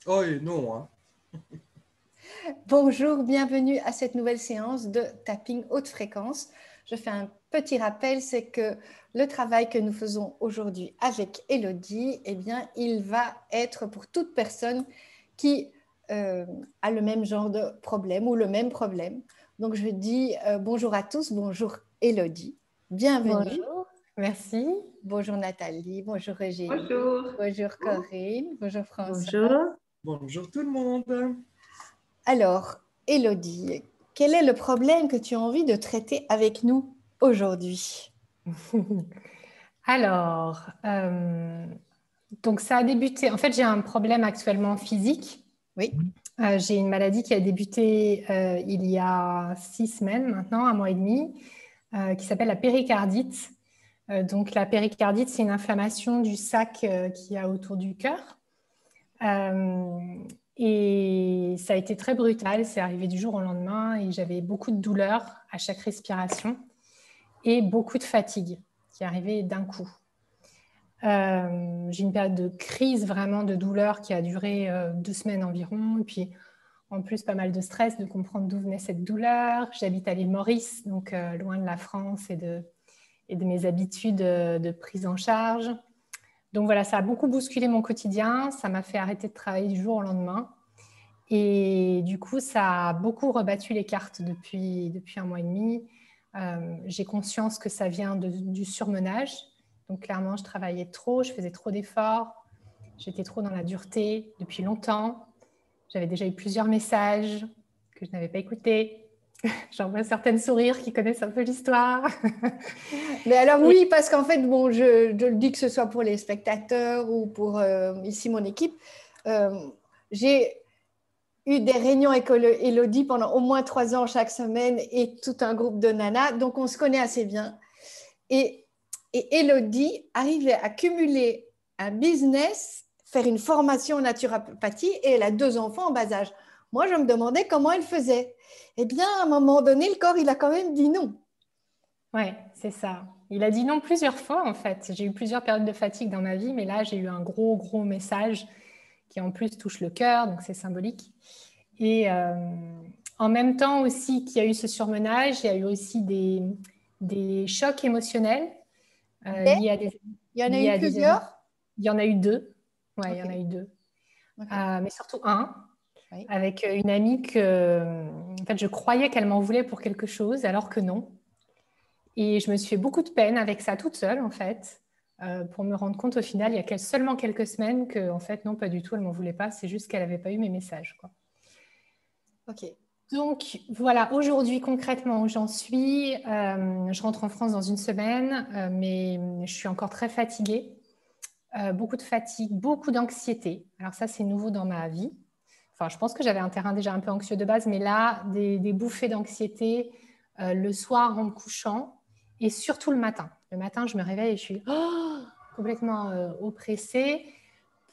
Oh et non, hein. Bonjour, bienvenue à cette nouvelle séance de tapping haute fréquence. Je fais un petit rappel, c'est que le travail que nous faisons aujourd'hui avec Elodie, eh bien, il va être pour toute personne qui a le même genre de problème ou le même problème. Donc, je dis bonjour à tous, bonjour Elodie, bienvenue. Bonjour, merci. Bonjour Nathalie, bonjour Eugénie, Bonjour. bonjour Corinne, bonjour François. Bonjour. Bonjour tout le monde. Alors, Élodie, quel est le problème que tu as envie de traiter avec nous aujourd'hui? Alors, donc ça a débuté. En fait, j'ai un problème actuellement physique. Oui. J'ai une maladie qui a débuté il y a 6 semaines maintenant, un mois et demi, qui s'appelle la péricardite. Donc, la péricardite, c'est une inflammation du sac qu'il y a autour du cœur. Et ça a été très brutal. C'est arrivé du jour au lendemain et j'avais beaucoup de douleurs à chaque respiration et beaucoup de fatigue qui arrivait d'un coup. J'ai une période de crise vraiment de douleur qui a duré 2 semaines environ. Et puis, en plus, pas mal de stress de comprendre d'où venait cette douleur. J'habite à l'île Maurice, donc loin de la France et de mes habitudes de prise en charge. Donc voilà, ça a beaucoup bousculé mon quotidien. Ça m'a fait arrêter de travailler du jour au lendemain. Et du coup, ça a beaucoup rebattu les cartes depuis un mois et demi. J'ai conscience que ça vient du surmenage. Donc clairement, je travaillais trop, je faisais trop d'efforts. J'étais trop dans la dureté depuis longtemps. J'avais déjà eu plusieurs messages que je n'avais pas écoutés. J'en vois certaines sourires qui connaissent un peu l'histoire. Mais alors oui, parce qu'en fait, bon, je le dis que ce soit pour les spectateurs ou pour ici mon équipe, j'ai eu des réunions avec Élodie pendant au moins 3 ans chaque semaine et tout un groupe de nanas, donc on se connaît assez bien. Et Élodie arrivait à cumuler un business, faire une formation en naturopathie et elle a 2 enfants en bas âge. Moi, je me demandais comment elle faisait. Eh bien, à un moment donné, le corps, il a quand même dit non. Ouais, c'est ça. Il a dit non plusieurs fois, en fait. J'ai eu plusieurs périodes de fatigue dans ma vie, mais là, j'ai eu un gros message qui, en plus, touche le cœur, donc c'est symbolique. Et en même temps aussi qu'il y a eu ce surmenage, il y a eu aussi des chocs émotionnels liés à des... Il y en a liés eu à des plusieurs? Il y en a eu 2. Ouais, il y en Ok. a eu 2. Ok. Mais surtout un, Oui. avec une amie que, en fait, je croyais qu'elle m'en voulait pour quelque chose, alors que non. Et je me suis fait beaucoup de peine avec ça toute seule, en fait, pour me rendre compte au final, il y a seulement quelques semaines que, en fait, non, pas du tout, elle m'en voulait pas. C'est juste qu'elle n'avait pas eu mes messages, quoi. Ok. Donc voilà, aujourd'hui concrètement où j'en suis, je rentre en France dans une semaine, mais je suis encore très fatiguée, beaucoup de fatigue, beaucoup d'anxiété. Alors ça, c'est nouveau dans ma vie. Enfin, je pense que j'avais un terrain déjà un peu anxieux de base, mais là, des bouffées d'anxiété le soir en me couchant et surtout le matin. Le matin, je me réveille et je suis complètement oppressée.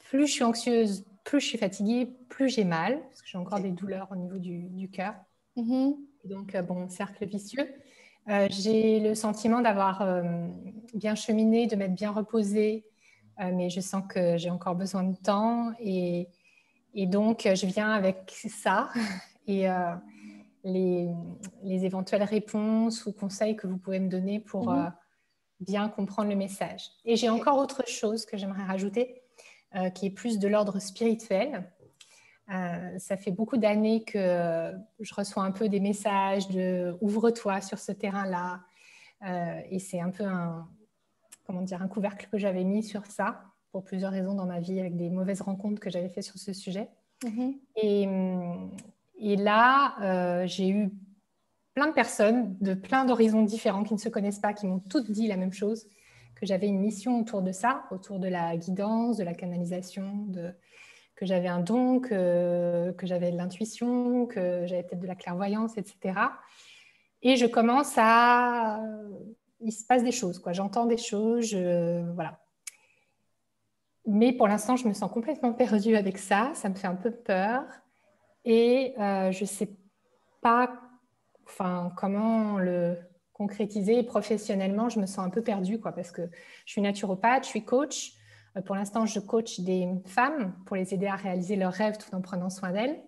Plus je suis anxieuse, plus je suis fatiguée, plus j'ai mal, parce que j'ai encore des douleurs au niveau du cœur. Mm-hmm. Et donc, bon, cercle vicieux. J'ai le sentiment d'avoir bien cheminé, de m'être bien reposée, mais je sens que j'ai encore besoin de temps. Et donc, je viens avec ça et les, éventuelles réponses ou conseils que vous pouvez me donner pour bien comprendre le message. Et j'ai encore autre chose que j'aimerais rajouter, qui est plus de l'ordre spirituel. Ça fait beaucoup d'années que je reçois un peu des messages de ouvre-toi sur ce terrain-là. Et c'est un peu un couvercle que j'avais mis sur ça pour plusieurs raisons dans ma vie avec des mauvaises rencontres que j'avais fait sur ce sujet. Mm-hmm. Et là, j'ai eu plein de personnes de plein d'horizons différents qui ne se connaissent pas, qui m'ont toutes dit la même chose, que j'avais une mission autour de ça, autour de la guidance, de la canalisation, que j'avais un don, que j'avais de l'intuition, que j'avais peut-être de la clairvoyance, etc. Et je commence à... Il se passe des choses, quoi. J'entends des choses, voilà. Mais pour l'instant, je me sens complètement perdue avec ça. Ça me fait un peu peur. Et je ne sais pas comment le concrétiser. Et professionnellement, je me sens un peu perdue, quoi, parce que je suis naturopathe, je suis coach. Pour l'instant, je coach des femmes pour les aider à réaliser leurs rêves tout en prenant soin d'elles.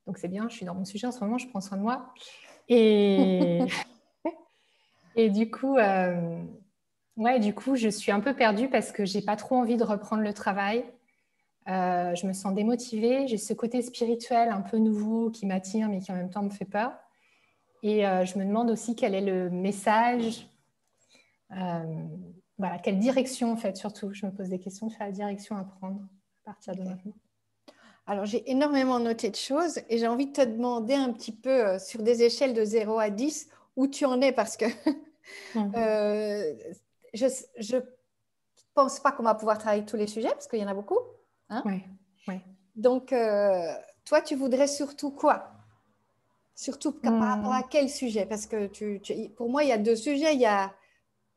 Donc, c'est bien, je suis dans mon sujet en ce moment, je prends soin de moi. Et, et du coup, je suis un peu perdue parce que je n'ai pas trop envie de reprendre le travail. Je me sens démotivée. J'ai ce côté spirituel un peu nouveau qui m'attire, mais qui en même temps me fait peur. Et je me demande aussi quel est le message, voilà, quelle direction en fait, surtout. Je me pose des questions sur la direction à prendre à partir de maintenant. Alors, j'ai énormément noté de choses et j'ai envie de te demander un petit peu sur des échelles de 0 à 10 où tu en es parce que je ne pense pas qu'on va pouvoir travailler tous les sujets parce qu'il y en a beaucoup. Hein? Ouais. Donc, toi, tu voudrais surtout quoi? Surtout par rapport à quel sujet? Parce que pour moi, il y a 2 sujets. Il y a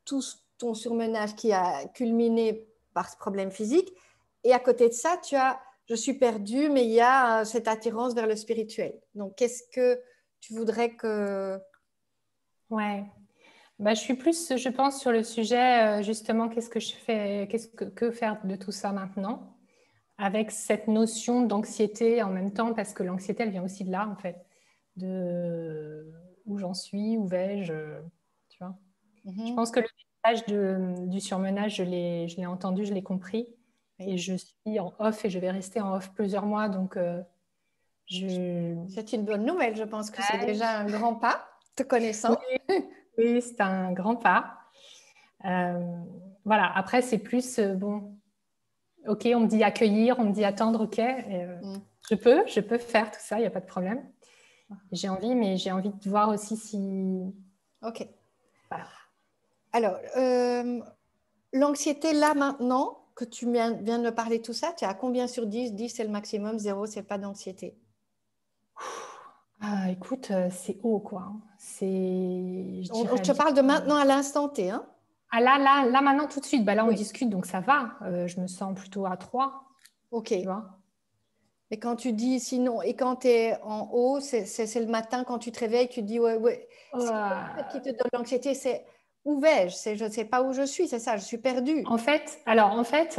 tout ton surmenage qui a culminé par ce problème physique. Et à côté de ça, tu as je suis perdue, mais il y a cette attirance vers le spirituel. Donc, qu'est-ce que tu voudrais que... Ouais. Je suis plus, je pense, sur le sujet, justement, qu'est-ce que je fais, que faire de tout ça maintenant, avec cette notion d'anxiété en même temps, parce que l'anxiété, elle vient aussi de là, en fait, de où j'en suis, où vais-je, tu vois. Je pense que le message du surmenage, je l'ai entendu, je l'ai compris, et je suis en off et je vais rester en off plusieurs mois, donc C'est une bonne nouvelle, je pense que c'est déjà un grand pas, te connaissant. Oui, c'est un grand pas. Voilà, après, c'est plus, bon, ok, on me dit accueillir, on me dit attendre, ok, je peux faire tout ça, il n'y a pas de problème. J'ai envie, mais j'ai envie de voir aussi si... Ok. Voilà. Alors, l'anxiété, là, maintenant, que tu viens de me parler de tout ça, tu es à combien sur 10? 10, c'est le maximum, 0, c'est pas d'anxiété. Écoute, c'est haut, quoi. Je Je te parle de maintenant à l'instant T, hein? Ah là, maintenant, tout de suite. Là, on discute, donc ça va. Je me sens plutôt à 3. Ok. Tu vois. Mais quand tu dis sinon, et quand tu es en haut, c'est le matin, quand tu te réveilles, tu te dis, ouais. C'est ça qui te donne l'anxiété, c'est où vais-je? Je ne sais pas où je suis, c'est ça, je suis perdue. En fait,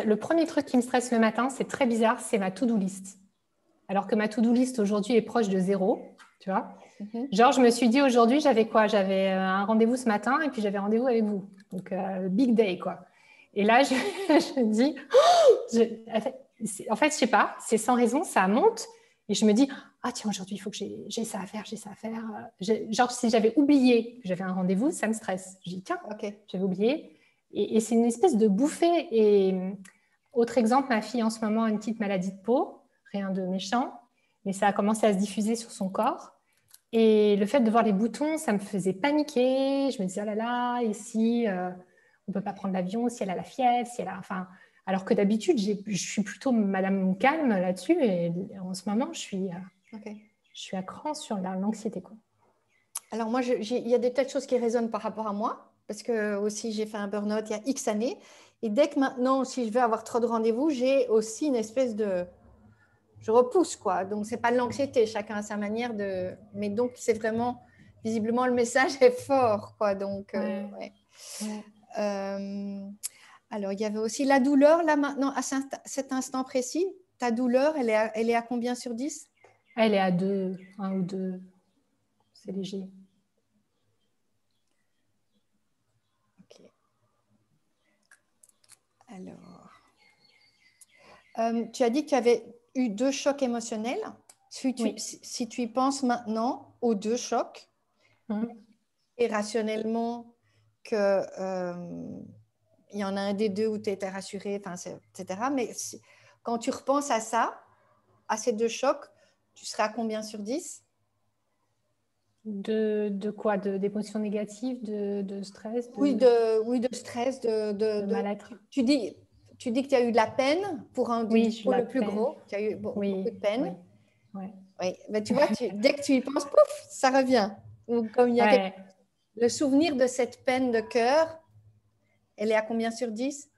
le premier truc qui me stresse le matin, c'est très bizarre, c'est ma to-do list. Alors que ma to-do list aujourd'hui est proche de 0, tu vois. Genre, je me suis dit aujourd'hui, j'avais quoi? J'avais un rendez-vous ce matin et puis j'avais rendez-vous avec vous. Donc, big day, quoi. Et là, je me dis, en fait, je sais pas, c'est sans raison, ça monte. Et je me dis, ah tiens, aujourd'hui, il faut que j'ai ça à faire, j'ai ça à faire. Genre, si j'avais oublié que j'avais un rendez-vous, ça me stresse. Je dis, tiens, j'avais oublié. Et c'est une espèce de bouffée. Et autre exemple, ma fille en ce moment a une petite maladie de peau, rien de méchant, mais ça a commencé à se diffuser sur son corps. Et le fait de voir les boutons, ça me faisait paniquer. Je me disais, oh là là, ici, on ne peut pas prendre l'avion si elle a la fièvre, si elle a... Enfin, alors que d'habitude, je suis plutôt madame calme là-dessus. Et en ce moment, je suis à cran sur l'anxiété, quoi. Alors moi, il y a des tas de choses qui résonnent par rapport à moi, parce que aussi j'ai fait un burn-out il y a X années. Et dès que maintenant, si je veux avoir trop de rendez-vous, j'ai aussi une espèce de... Je repousse, quoi. Donc, ce n'est pas de l'anxiété, chacun a sa manière de... Mais donc, c'est vraiment... Visiblement, le message est fort, quoi. Donc, alors, il y avait aussi la douleur, là, maintenant, à cet instant précis. Ta douleur, elle est à combien sur 10? Elle est à 2, 1 ou 2. C'est léger. Ok. Alors, tu as dit que tu avais eu 2 chocs émotionnels. Si tu y penses maintenant aux 2 chocs, et rationnellement qu'il y en a un des 2 où tu étais rassurée, etc. Mais quand tu repenses à ça, à ces 2 chocs, tu serais à combien sur 10? De quoi? D'émotions négatives, de stress? Oui, de stress, de mal-être. Tu dis que tu as eu de la peine pour le plus gros. Tu as eu beaucoup de peine. Oui. Mais tu vois, dès que tu y penses, pouf, ça revient. Ou comme il y a le souvenir de cette peine de cœur, elle est à combien sur 10?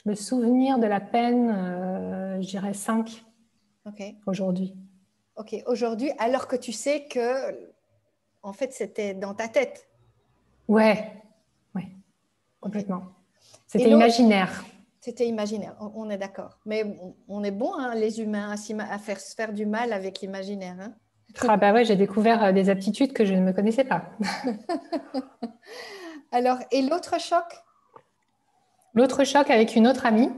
Le souvenir de la peine, je dirais 5 aujourd'hui. Ok, aujourd'hui, alors que tu sais que, en fait, c'était dans ta tête. Ouais. complètement. Et C'était l'autre, imaginaire. c'était imaginaire, on est d'accord. Mais on est bon, hein, les humains, à faire se faire du mal avec l'imaginaire. Hein. Ah bah ouais, j'ai découvert des aptitudes que je ne me connaissais pas. Alors, et l'autre choc? L'autre choc avec une autre amie.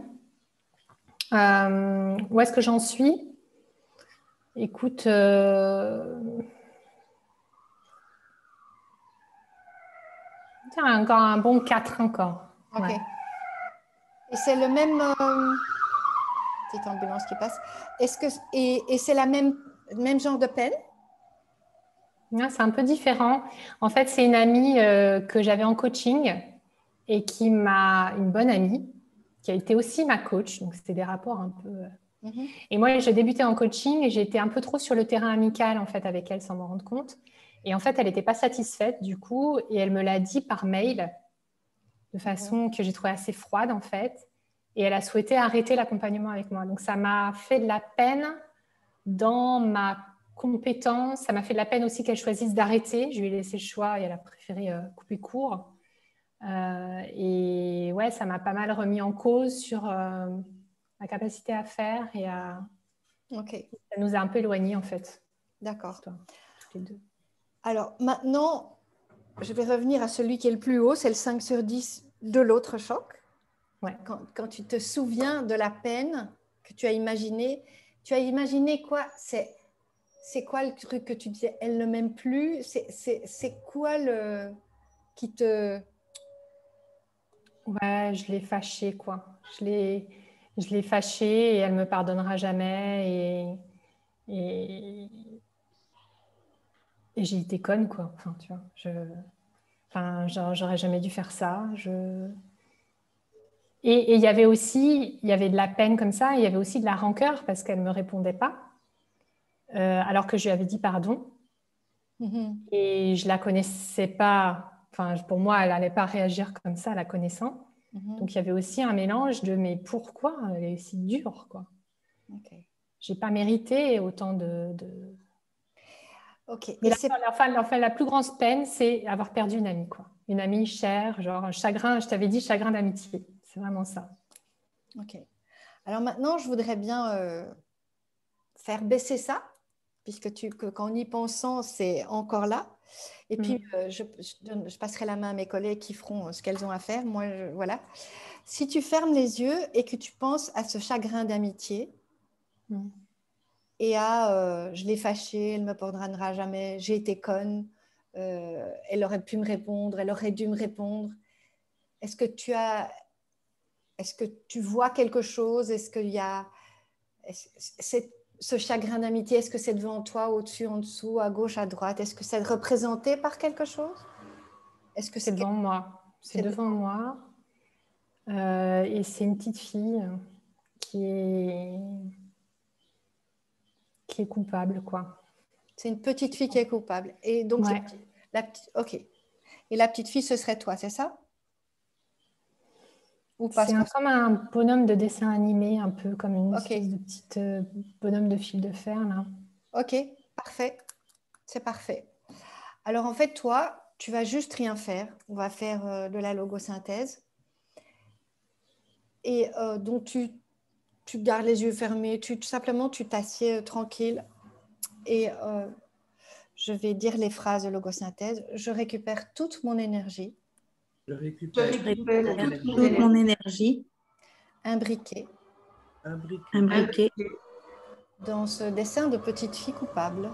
Où est-ce que j'en suis? Écoute, tiens, encore un bon 4 encore. Ok. Ouais. Et c'est le même... petite ambulance qui passe. Et c'est la même genre de peine? Ouais, c'est un peu différent. En fait, c'est une amie que j'avais en coaching et qui m'a, une bonne amie, qui a été aussi ma coach. Donc, c'était des rapports un peu. Mhm. Et moi, j'ai débuté en coaching et j'ai été un peu trop sur le terrain amical en fait avec elle sans m'en rendre compte. Et en fait, elle n'était pas satisfaite du coup et elle me l'a dit par mail de façon que j'ai trouvé assez froide en fait. Et elle a souhaité arrêter l'accompagnement avec moi. Donc, ça m'a fait de la peine dans ma compétence. Ça m'a fait de la peine aussi qu'elle choisisse d'arrêter. Je lui ai laissé le choix et elle a préféré couper court. Et ouais, ça m'a pas mal remis en cause sur ma capacité à faire et à... Ok, Ça nous a un peu éloignés en fait. d'accord. Toutes les deux. Alors maintenant, je vais revenir à celui qui est le plus haut, c'est le 5 sur 10 de l'autre choc. Ouais. Quand tu te souviens de la peine que tu as imaginé quoi? C'est quoi le truc que tu disais? Elle ne m'aime plus? C'est quoi le qui te... Ouais, je l'ai fâchée quoi. Je l'ai fâchée et elle me pardonnera jamais et, et j'ai été conne quoi. Enfin, tu vois, j'aurais jamais dû faire ça. Et il y avait aussi, il y avait de la peine comme ça, et il y avait aussi de la rancœur parce qu'elle ne me répondait pas, alors que je lui avais dit pardon. Mhm. Et je la connaissais pas, enfin pour moi, elle n'allait pas réagir comme ça, la connaissant. Mhm. Donc il y avait aussi un mélange de mais pourquoi elle est si dure quoi. Ok. J'ai pas mérité autant Ok. Mais Et c'est la plus grande peine, c'est avoir perdu une amie quoi. Une amie chère, genre un chagrin, je t'avais dit chagrin d'amitié. C'est vraiment ça. ok. Alors maintenant, je voudrais bien faire baisser ça, puisque qu'en y pensant, c'est encore là. Et puis, je passerai la main à mes collègues qui feront ce qu'elles ont à faire. Moi, voilà. Si tu fermes les yeux et que tu penses à ce chagrin d'amitié Mm. et à je l'ai fâchée, elle ne me pardonnera jamais, j'ai été conne, elle aurait pu me répondre, elle aurait dû me répondre. Est-ce que est-ce que tu vois quelque chose? Est-ce qu'il y a ce chagrin d'amitié, est-ce que c'est devant toi, au-dessus, en dessous, à gauche, à droite? Est-ce que c'est représenté par quelque chose? Est-ce que C'est devant moi. C'est c'est devant moi. Et c'est une petite fille qui est, qui est coupable, quoi. c'est une petite fille qui est coupable. Et donc, Ouais. ok. Et la petite fille, ce serait toi, c'est ça? Ou pas C'est comme un bonhomme de dessin animé, un peu comme une Ok, espèce de petite bonhomme de fil de fer, là. ok, parfait. C'est parfait. Alors, en fait, toi, tu vas juste rien faire. On va faire de la logosynthèse. Et donc, tu gardes les yeux fermés. Simplement, tu t'assieds tranquille. Et je vais dire les phrases de logosynthèse. Je récupère toute mon énergie, Je Je récupère récupère toute mon énergie imbriquée imbriqué imbriquée dans ce dessin de petite fille coupable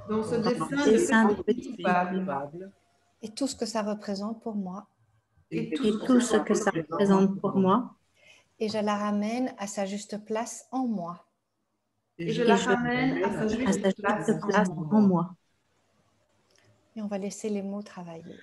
Dans ce dans dessin le de dessin de petite petite fille coupable coupable et tout ce que ça représente pour moi. et tout et ce tout que ce ça que ça représente. représente pour moi. Et je la ramène à sa juste place en moi. Et je Et la je ramène à sa à juste sa place juste en place moi. en moi. Et on va laisser les mots travailler.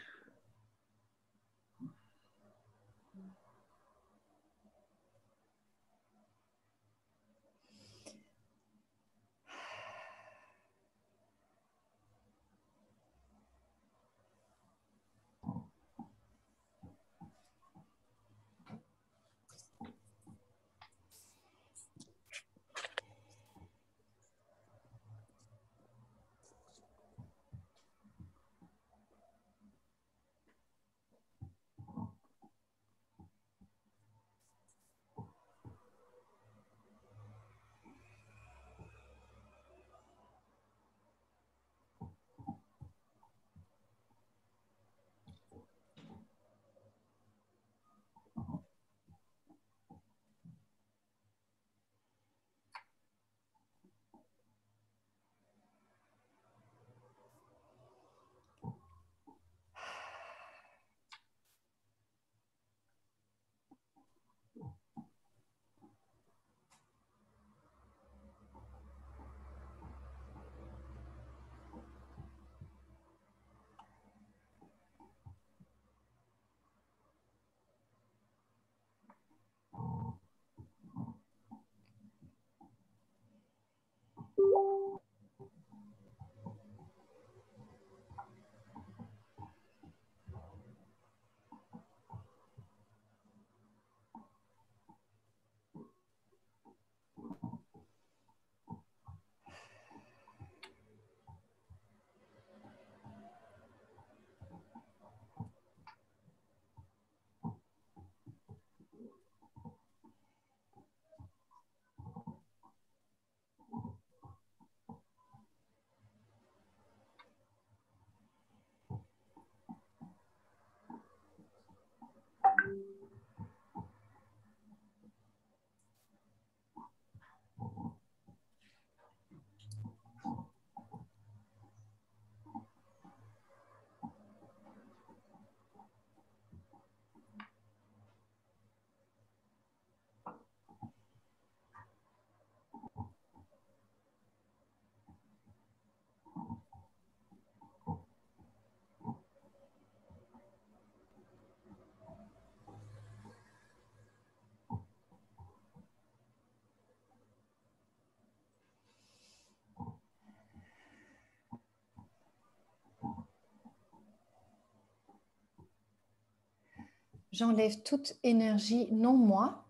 J'enlève toute énergie non moi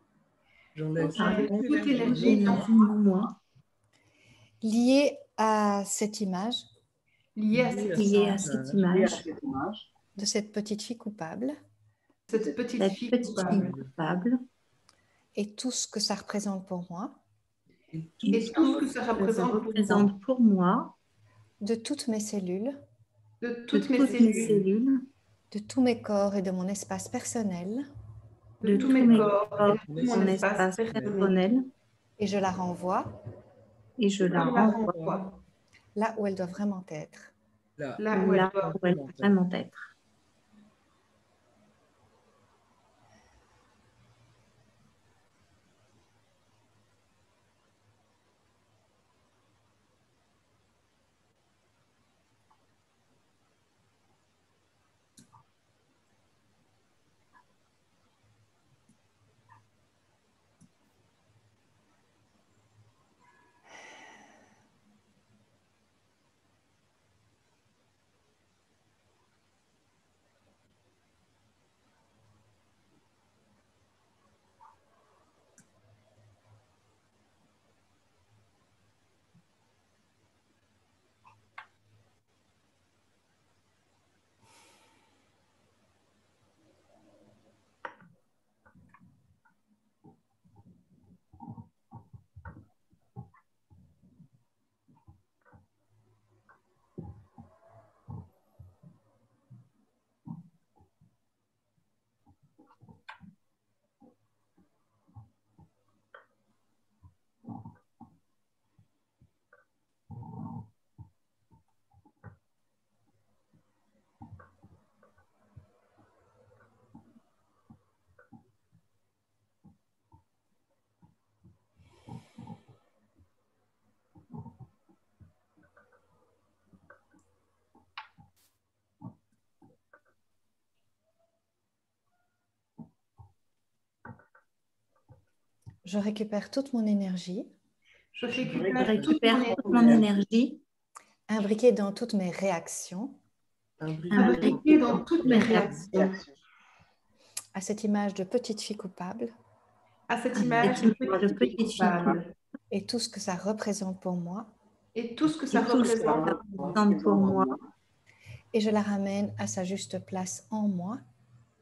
J'enlève J'enlève toute toute énergie énergie non non moi liée à cette image liée à liée à cette cette image, de cette petite fille coupable cette petite Cette fille petite fille coupable. coupable et tout ce que ça représente pour moi, et Et tout ce que ça que ça représente pour moi, représente pour moi, de toutes mes cellules, de de toutes mes toutes mes cellules, cellules, de tous mes corps et de mon espace personnel, de tous mes corps et de mon tout mon espace espace personnel. personnel. et je la renvoie et je la Je la renvoie renvoie là où elle doit vraiment être. Là là où elle là doit. où elle doit vraiment être. Je récupère toute mon énergie, Je Je récupère toute récupère mon toute mon énergie, imbriquée dans toutes mes réactions imbriquée dans toutes mes réactions à cette image de petite fille coupable à cette à image cette de image de petite fille petite fille coupable et tout ce que ça représente pour moi, et tout ce que ça et tout ce que ça représente représente pour moi, et je la ramène à sa juste place en moi,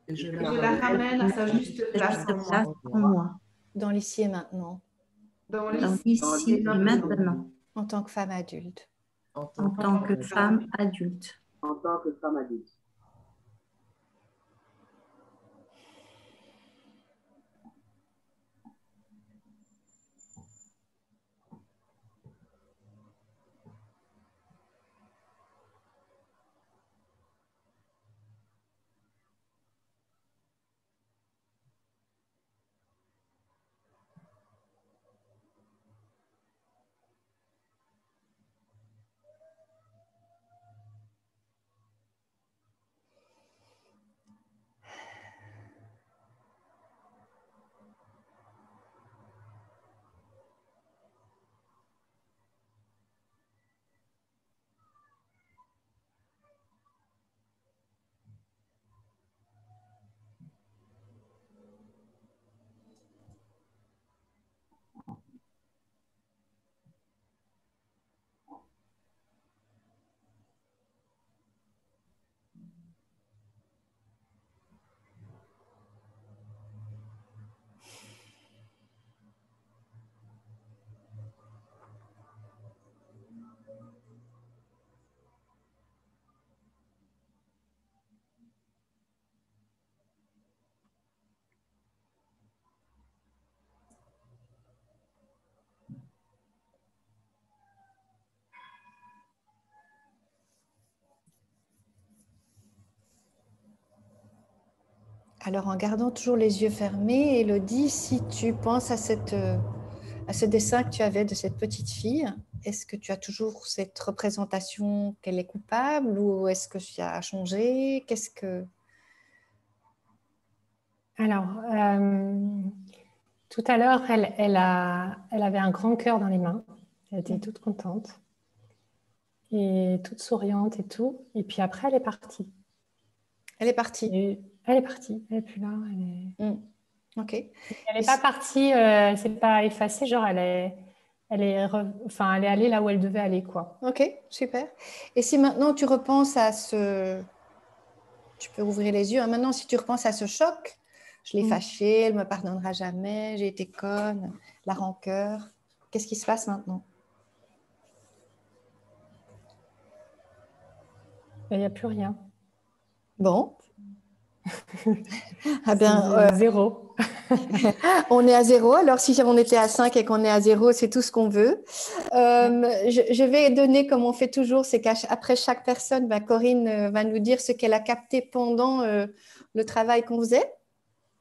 et je et la je la ramène à sa juste à place juste en moi, place en moi, dans l'ici et maintenant, dans dans l'ici l'ici et et maintenant, maintenant, en tant que femme adulte. en en tant que femme adulte. Alors en gardant toujours les yeux fermés, Élodie, si tu penses à ce dessin que tu avais de cette petite fille, est-ce que tu as toujours cette représentation qu'elle est coupable ou est-ce que tu as changé? Qu'est-ce que... Alors, tout à l'heure, elle avait un grand cœur dans les mains. Elle était toute contente et toute souriante et tout. Et puis après, elle est partie. Elle est partie. Et Elle est partie, elle n'est plus là. Ok. Elle n'est pas partie, elle ne s'est pas effacée, genre elle est allée là où elle devait aller, quoi. Ok, super. Et si maintenant tu repenses à ce... Tu peux ouvrir les yeux. Hein. Maintenant, si tu repenses à ce choc, je l'ai fâchée, elle ne me pardonnera jamais, j'ai été conne, la rancœur. Qu'est-ce qui se passe maintenant? Il n'y a plus rien. Bon. Ah bien, Zéro. on est à 0. Alors, si on était à 5 et qu'on est à 0, c'est tout ce qu'on veut. Je vais donner, comme on fait toujours, c'est qu'après chaque personne, Corinne va nous dire ce qu'elle a capté pendant le travail qu'on faisait.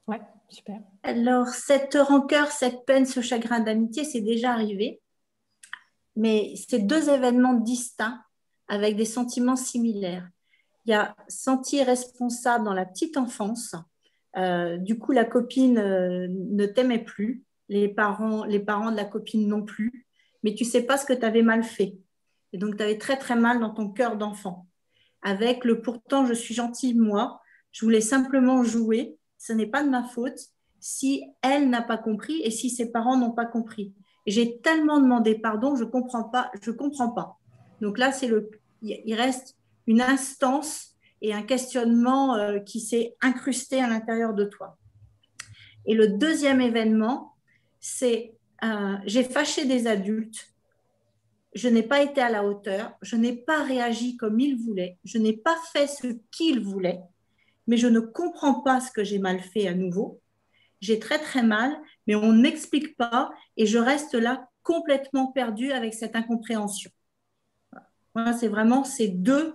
Ouais, super. Alors, cette rancœur, cette peine, ce chagrin d'amitié, c'est déjà arrivé. Mais c'est deux événements distincts avec des sentiments similaires. Il y a senti responsable dans la petite enfance. Du coup, la copine ne t'aimait plus. Les parents de la copine non plus. Mais tu ne sais pas ce que tu avais mal fait. Et donc, tu avais très, très mal dans ton cœur d'enfant. Avec le pourtant, je suis gentille, moi. Je voulais simplement jouer. Ce n'est pas de ma faute si elle n'a pas compris et si ses parents n'ont pas compris. Et j'ai tellement demandé pardon, je comprends pas. Donc là, il reste une instance et un questionnement qui s'est incrusté à l'intérieur de toi. Et le deuxième événement, c'est j'ai fâché des adultes. Je n'ai pas été à la hauteur, je n'ai pas réagi comme ils voulaient, je n'ai pas fait ce qu'ils voulaient, mais je ne comprends pas ce que j'ai mal fait à nouveau. J'ai très très mal, mais on n'explique pas et je reste là complètement perdue avec cette incompréhension. Voilà, c'est vraiment ces deux.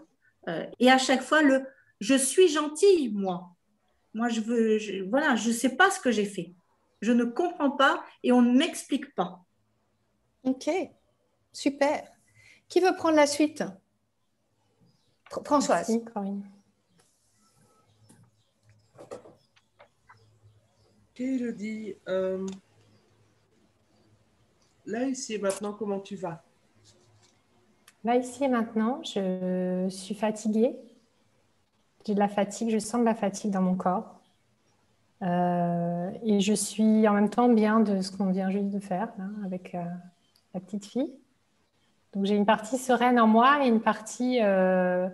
Et à chaque fois, je suis gentille, moi. Moi, voilà, je ne sais pas ce que j'ai fait. Je ne comprends pas et on ne m'explique pas. Ok, super. Qui veut prendre la suite? Françoise. Merci, Corinne. Ok, Elodie. Là, ici et maintenant, comment tu vas? Là, ici et maintenant, je suis fatiguée. J'ai de la fatigue, je sens de la fatigue dans mon corps. Et je suis en même temps bien de ce qu'on vient juste de faire là, avec la petite fille. Donc j'ai une partie sereine en moi et une partie... je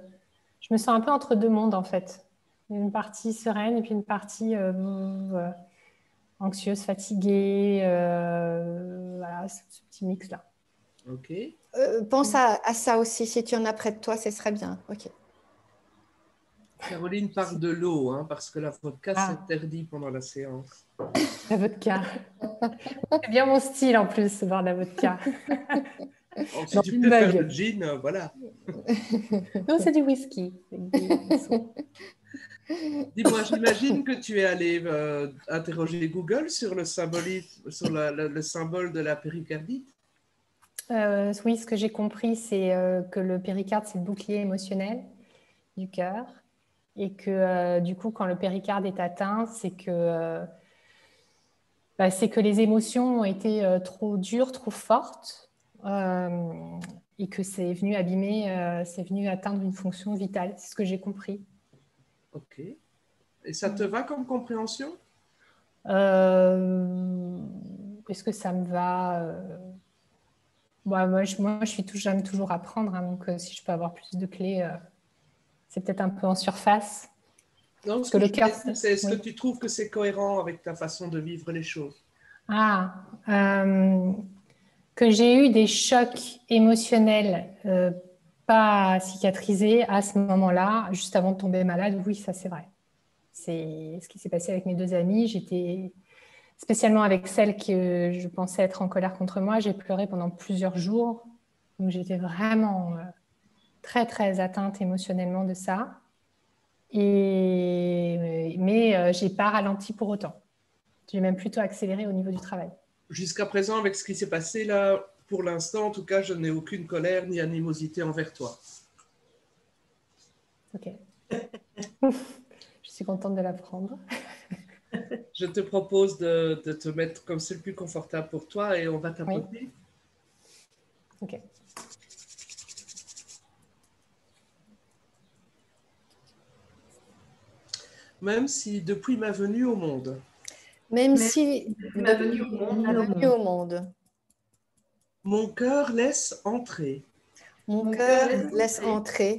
me sens un peu entre deux mondes en fait. Une partie sereine et puis une partie anxieuse, fatiguée. Voilà, ce petit mix-là. Ok. Pense à ça aussi. Si tu en as près de toi, ce serait bien. Ok. Caroline parle de l'eau, hein, parce que la vodka s'interdit Ah. pendant la séance. La vodka. C'est bien mon style en plus, boire de la vodka. Oh, si tu peux faire le gin, voilà. Non, c'est du whisky. Dis-moi, j'imagine que tu es allé interroger Google sur le symbole de la péricardite. Oui, ce que j'ai compris, c'est que le péricarde, c'est le bouclier émotionnel du cœur. Et que du coup, quand le péricarde est atteint, c'est que les émotions ont été trop dures, trop fortes, et que c'est venu abîmer, c'est venu atteindre une fonction vitale. C'est ce que j'ai compris. Ok. Et ça te va comme compréhension? Est-ce que ça me va moi, j'aime toujours apprendre, hein, donc si je peux avoir plus de clés, c'est peut-être un peu en surface. Non, ce que je voulais dire, c'est est-ce que tu trouves que c'est cohérent avec ta façon de vivre les choses? Que j'ai eu des chocs émotionnels pas cicatrisés à ce moment-là, juste avant de tomber malade, oui, ça c'est vrai. C'est ce qui s'est passé avec mes deux amies. J'étais spécialement avec celle que je pensais être en colère contre moi. J'ai pleuré pendant plusieurs jours. Donc j'étais vraiment très, très atteinte émotionnellement de ça. Mais je n'ai pas ralenti pour autant. J'ai même plutôt accéléré au niveau du travail. Jusqu'à présent, avec ce qui s'est passé là, pour l'instant, en tout cas, je n'ai aucune colère ni animosité envers toi. Ok. Je suis contente de l'apprendre. Je te propose de te mettre comme c'est le plus confortable pour toi et on va tapoter. Oui. Ok. même si depuis ma venue au monde, même si Ma venue au monde, ma venue au monde, mon cœur laisse entrer mon Mon cœur cœur laisse entrer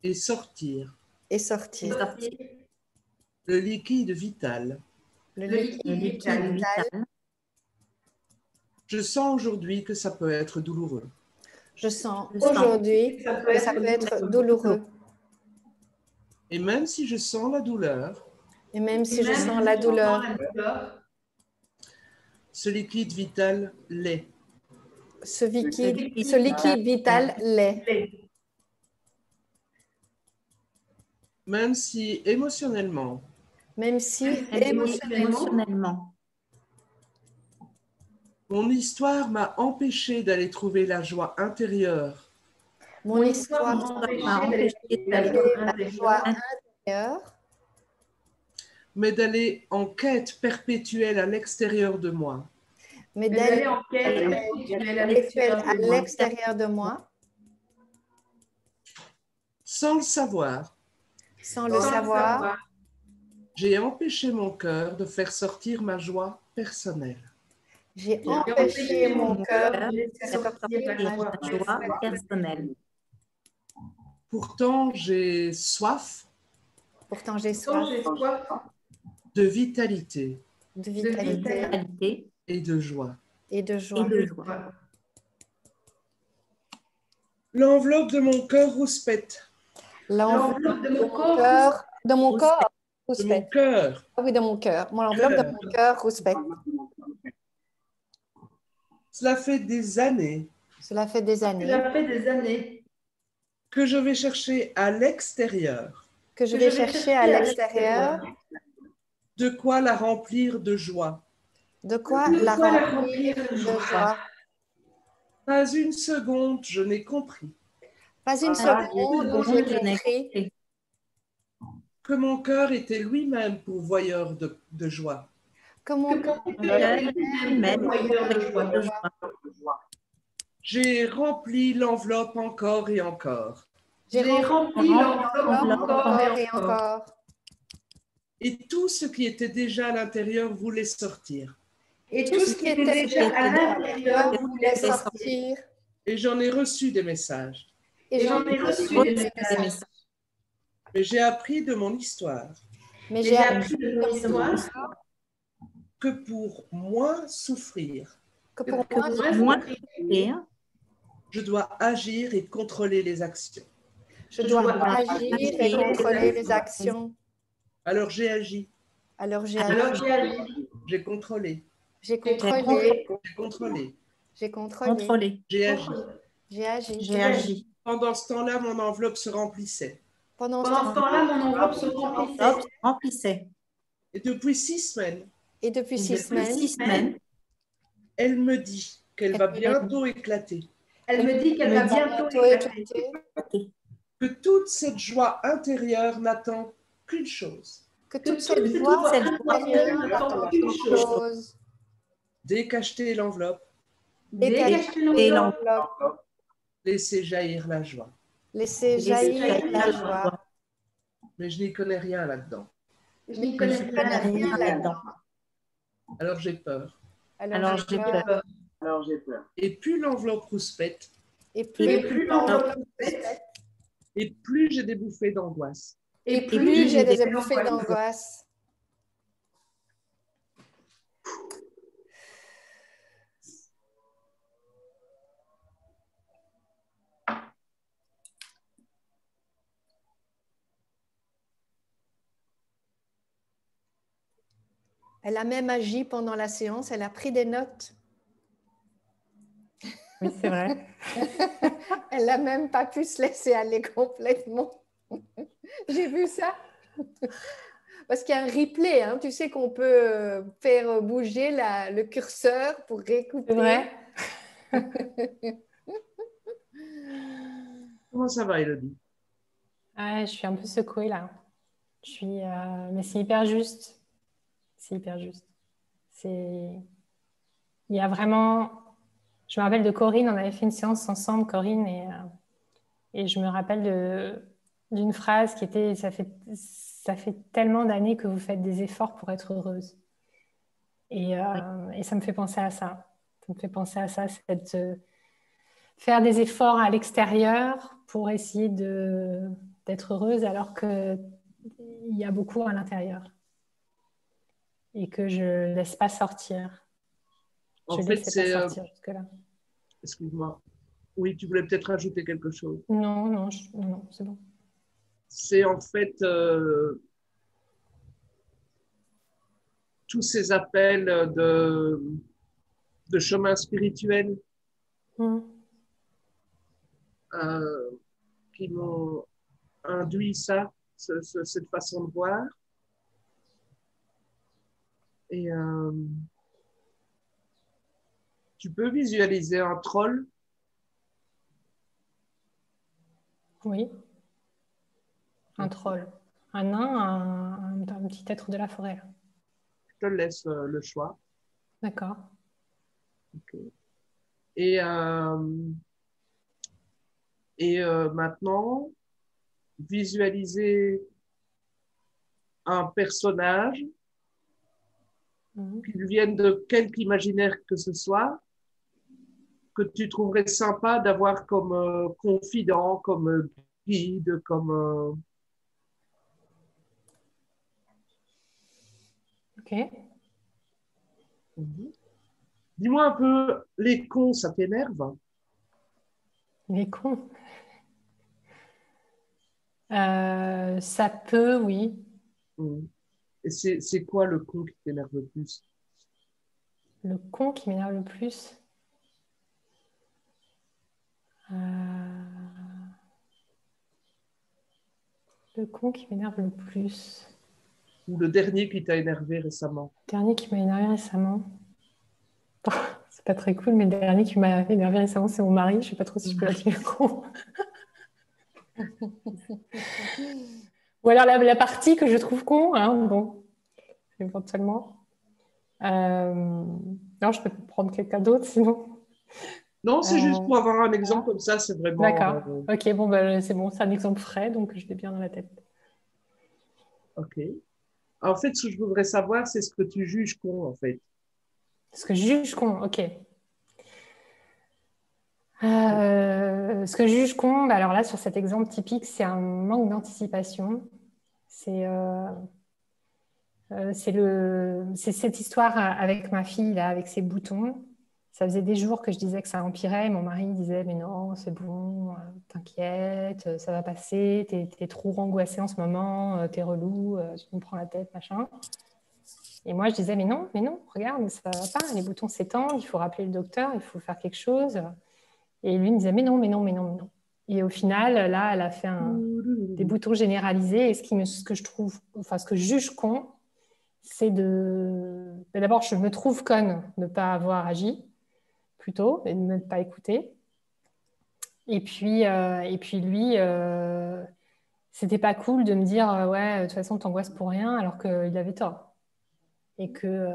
et sortir et sortir sortir le liquide vital. le le liquide le liquide liquide vital. vital. Je sens aujourd'hui que ça peut être douloureux. Je sens Je sens aujourd'hui Ça peut que ça peut être douloureux. Et même si je sens la douleur, Et même si Et je même sens si la je douleur, sens la douleur, ce liquide vital l'est. ce liquide vital l'est. Même si émotionnellement, Même si Émotionnellement, mon histoire m'a empêché d'aller trouver la joie intérieure, mon histoire m'a m'a empêché empêché d'aller d'aller à la joie l'intérieur, intérieure, mais d'aller en quête perpétuelle à l'extérieur de moi, mais mais d'aller d'aller en quête perpétuelle à intellectuelle l'extérieur à de moi. l'extérieur de moi, sans le savoir, sans le savoir, j'ai empêché mon cœur de faire sortir ma joie personnelle. j'ai empêché mon cœur de de laisser sortir sortir ma ma joie la joie personnelle. Pourtant, j'ai soif Pourtant, j'ai Quand soif j'ai soif de vitalité de de vitalité Vitalité et de joie. et de et joie. de joie. L'enveloppe de mon cœur rouspète, L'enveloppe de mon corps, de mon corps de mon rouspète. cœur. Ah oui, de mon cœur. L'enveloppe de mon cœur rouspète. Cela fait des années Cela fait des années cela fait des années que je vais chercher à l'extérieur que je vais chercher à l'extérieur de quoi la remplir de joie. de quoi de la quoi la remplir remplir de de joie. joie. Pas une seconde, je n'ai compris Pas une seconde, je Je n'ai n'ai compris que mon cœur était lui-même pourvoyeur de joie. que mon Que cœur mon cœur est lui-même pourvoyeur de joie. de joie. J'ai rempli l'enveloppe encore et encore. J'ai J'ai rempli rempli l'enveloppe encore et encore. encore. Et tout ce qui était déjà à l'intérieur voulait sortir. Et tout ce qui était déjà à l'intérieur voulait sortir. Et j'en ai reçu des messages. Et Et j'en ai reçu des messages. Mais j'ai appris de mon histoire Mais Mais j'ai j'ai appris appris de mon histoire que pour moins souffrir, que pour que moi, pour Moi, moi, je dois agir et contrôler les actions. je dois agir et contrôler les actions. Alors j'ai agi, Alors j'ai alors agi, j'ai agi, j'ai contrôlé, j'ai contrôlé, j'ai contrôlé, j'ai contrôlé, contrôlé, j'ai agi. j'ai agi. j'ai agi. Pendant ce temps-là, mon enveloppe se remplissait. Pendant ce Pendant ce temps, temps-là, mon enveloppe se remplissait. Hop, remplissait. Et depuis 6 semaines, et depuis 6 Depuis semaines, 6 semaines, elle me dit qu'elle va bientôt éclater, Elle me dit qu'elle me va dit bientôt éclater. que toute cette joie intérieure n'attend qu'une chose, que Que toute cette cette joie joie intérieure intérieure n'attend n'attend qu'une qu'une chose, décacheter l'enveloppe, Décacheter et l'enveloppe, laisser jaillir la joie. laisser jaillir la joie. Mais je n'y connais rien là-dedans. Je n'y connais rien là-dedans. Alors j'ai peur. Alors j'ai peur. Et plus l'enveloppe rouspète, Et Et plus, plus l'enveloppe rouspète, et plus j'ai des bouffées d'angoisse. et plus plus j'ai des j'ai bouffées d'angoisse. Elle a même agi pendant la séance, elle a pris des notes. Oui, c'est vrai. Elle n'a même pas pu se laisser aller complètement. J'ai vu ça. Parce qu'il y a un replay, hein. Tu sais qu'on peut faire bouger le curseur pour réécouter. C'est vrai. Comment ça va, Elodie? Ouais, je suis un peu secouée là. Mais c'est hyper juste. C'est hyper juste. Il y a vraiment... Je me rappelle de Corinne, on avait fait une séance ensemble, Corinne, et je me rappelle d'une phrase qui était, ça fait tellement d'années que vous faites des efforts pour être heureuse. Et ça me fait penser à ça. Ça me fait penser à ça, c'est de faire des efforts à l'extérieur pour essayer d'être heureuse alors qu'il y a beaucoup à l'intérieur. Et que je ne laisse pas sortir. En Je ne fait, laisse pas sortir jusque-là. Excuse-moi. Oui, tu voulais peut-être rajouter quelque chose. Non, non, c'est bon. C'est en fait tous ces appels de chemin spirituel qui m'ont induit ça, cette façon de voir. Et tu peux visualiser un troll? Oui. Un troll. Un nain, un petit être de la forêt. Je te laisse le choix. D'accord. Okay. Et maintenant, visualiser un personnage qui vienne de quelque imaginaire que ce soit, que tu trouverais sympa d'avoir comme confident, comme guide, comme... Ok. Dis-moi un peu, les cons, ça t'énerve? Les cons. Ça peut, oui. Et c'est quoi le con qui t'énerve le plus? Le con qui m'énerve le plus. Le con qui m'énerve le plus. Ou le dernier qui t'a énervé récemment? Le dernier qui m'a énervé récemment. C'est pas très cool, mais le dernier qui m'a énervé récemment, c'est mon mari. Je ne sais pas trop si je peux l'appeler le con. Ou alors la partie que je trouve con, hein, bon, éventuellement. Non, je peux prendre quelqu'un d'autre sinon. Non, c'est juste pour avoir un exemple comme ça, c'est vraiment... D'accord. Ok, bon, bah, c'est bon, c'est un exemple frais, donc je l'ai bien dans la tête. Ok. En fait, ce que je voudrais savoir, c'est ce que tu juges con, en fait. Ce que je juge con, ok. Ce que je juge con, bah alors là, sur cet exemple typique, c'est un manque d'anticipation. C'est cette histoire avec ma fille, là, avec ses boutons. Ça faisait des jours que je disais que ça empirait. Mon mari disait, mais non, c'est bon, t'inquiète, ça va passer, t'es trop angoissée en ce moment, t'es relou, tu me prends la tête, machin. Et moi, je disais, mais non, regarde, ça va pas, les boutons s'étendent, il faut rappeler le docteur, il faut faire quelque chose. Et lui me disait, mais non. Et au final, là, elle a fait des boutons généralisés. Et ce que je trouve, enfin, ce que je juge con, c'est d'abord, je me trouve conne de ne pas avoir agi plus tôt et de ne pas écouter. Et puis lui, c'était pas cool de me dire, ouais, de toute façon, t'angoisses pour rien, alors qu'il avait tort. Et que...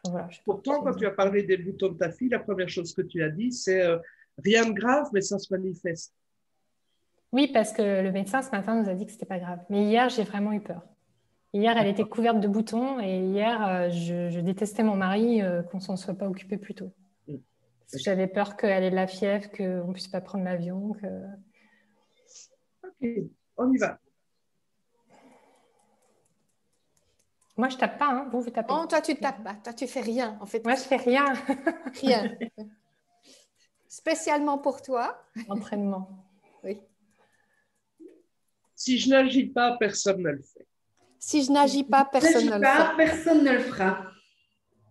voilà, Pourtant, quand tu as parlé des boutons de ta fille, la première chose que tu as dit, c'est rien de grave, mais ça se manifeste. Oui, parce que le médecin, ce matin, nous a dit que ce n'était pas grave. Mais hier, j'ai vraiment eu peur. Hier, elle était couverte de boutons et hier, je détestais mon mari qu'on ne s'en soit pas occupé plus tôt. Parce que j'avais peur qu'elle ait de la fièvre, qu'on ne puisse pas prendre l'avion. Ok, on y va. Moi, je tape pas, hein. Vous tapez. Non, toi, tu ne tapes pas. Toi, tu fais rien, en fait. Moi, je fais rien. Rien. Spécialement pour toi. Entraînement. Oui. Si je n'agis pas, personne ne le fait. Si je n'agis pas, personne ne le fera. Personne ne le fera.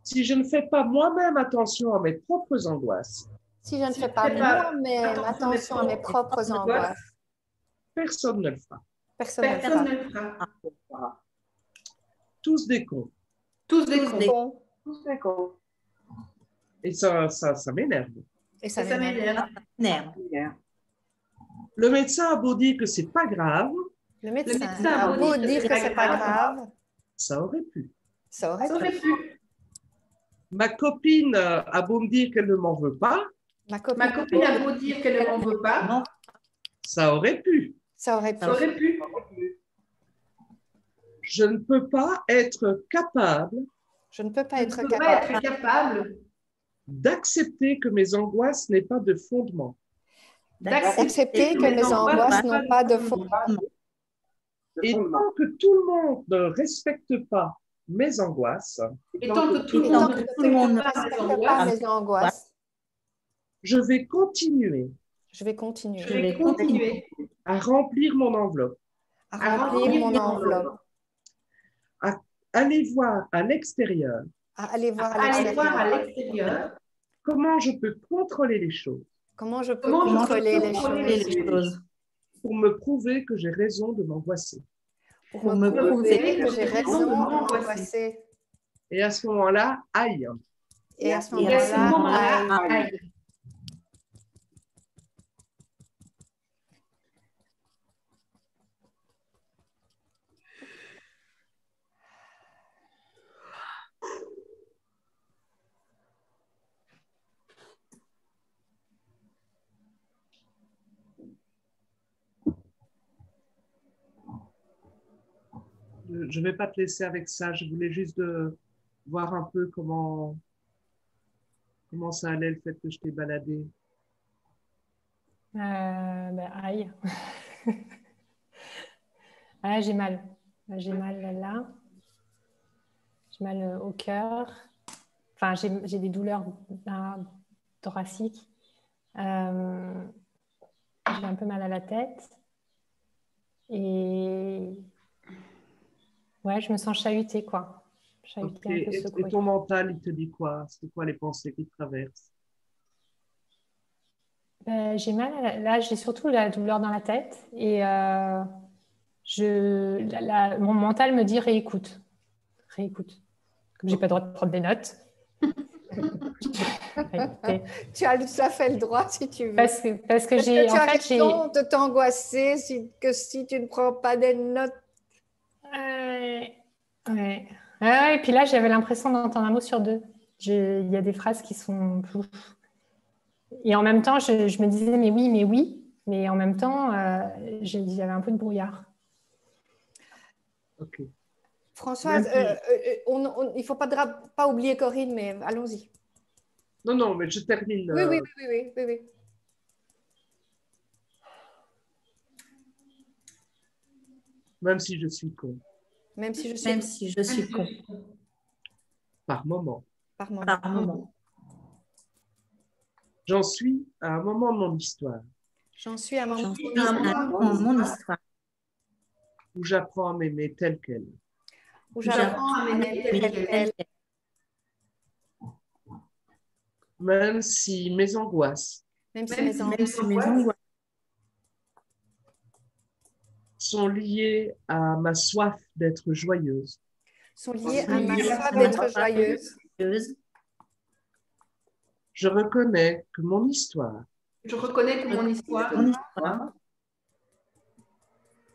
Si je ne fais pas moi-même attention à mes propres angoisses. Si je ne fais pas moi-même attention à mes propres angoisses. Personne ne le fera. Personne ne le fera. Tous des cons. Tous des cons. Tous des cons. Et ça m'énerve. Et ça m'énerve. Le médecin a beau dire que c'est pas grave. Le médecin a beau dire que c'est pas grave. Ça aurait pu. Ça aurait pu. Ma copine a beau me dire qu'elle ne m'en veut pas. Ma copine a beau dire qu'elle ne m'en veut pas. Ça aurait pu. Ça aurait pu. Je ne peux pas être capable Je ne peux pas Je être ne peux pas capable être capable d'accepter que mes angoisses n'aient pas de fondement. d'accepter que mes angoisses n'ont pas de fondement. Et tant que tout le monde ne respecte pas mes angoisses, et tant que tout Et le tant monde que ne tout le monde ne respecte respecte pas pas mes angoisses, mes angoisses, je vais continuer je vais continuer je vais continuer à remplir mon enveloppe, à remplir mon enveloppe, à aller voir à l'extérieur à aller voir à aller voir à l'extérieur l'extérieur comment je peux contrôler les choses comment je peux comment je peux contrôler les contrôler choses les choses pour me prouver que j'ai raison de m'angoisser. pour me prouver que j'ai raison de m'angoisser. Et à ce moment-là, aïe, Et à ce Et à ce moment-là, moment-là, aïe. aïe. je ne vais pas te laisser avec ça. Je voulais juste voir un peu comment ça allait le fait que je t'ai baladé. Aïe. Ah, j'ai mal. J'ai mal là. J'ai mal au cœur. Enfin, j'ai des douleurs thoraciques. J'ai un peu mal à la tête. Et ouais, je me sens chahutée, quoi. Chahutée, un peu secouée. Et ton mental, il te dit quoi? C'est quoi les pensées qui te traversent? J'ai mal, là j'ai surtout la douleur dans la tête et mon mental me dit réécoute. Comme j'ai pas le droit de prendre des notes. Tu as tout à fait le droit si tu veux. Parce que tu as raison de t'angoisser si tu ne prends pas des notes. Ouais. Et puis là, j'avais l'impression d'entendre un mot sur deux. Il y a des phrases qui sont... Et en même temps, je me disais, mais oui. Mais en même temps, j'avais un peu de brouillard. Ok. Françoise, il ne faut pas oublier Corinne, mais allons-y. Non, mais je termine. Oui. Même si je suis con. Même si je suis con. Par moment. Par moment. J'en suis à un moment de mon histoire. J'en suis à un moment de mon histoire. Où j'apprends à m'aimer tel quel. Où j'apprends à m'aimer tel quel. Même si mes angoisses. Sont liées à ma soif d'être joyeuse. Je reconnais que mon histoire.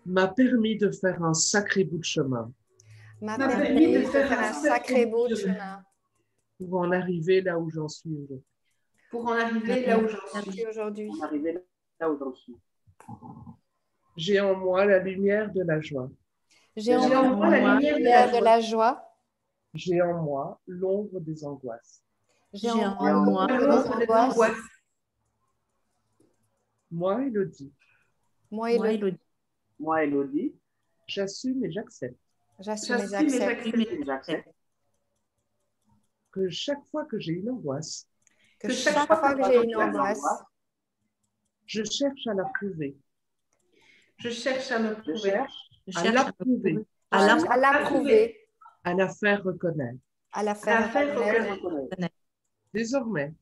M'a permis de faire un sacré bout de chemin. Pour en arriver là où j'en suis aujourd'hui. J'ai en moi la lumière de la joie. J'ai en moi la lumière de la joie. J'ai en moi l'ombre des angoisses. J'ai en moi l'ombre des angoisses. Moi, Élodie. Moi, Élodie. J'assume et j'accepte. Que chaque fois que j'ai une angoisse, je cherche à la prouver. À la prouver. À la faire reconnaître. Désormais,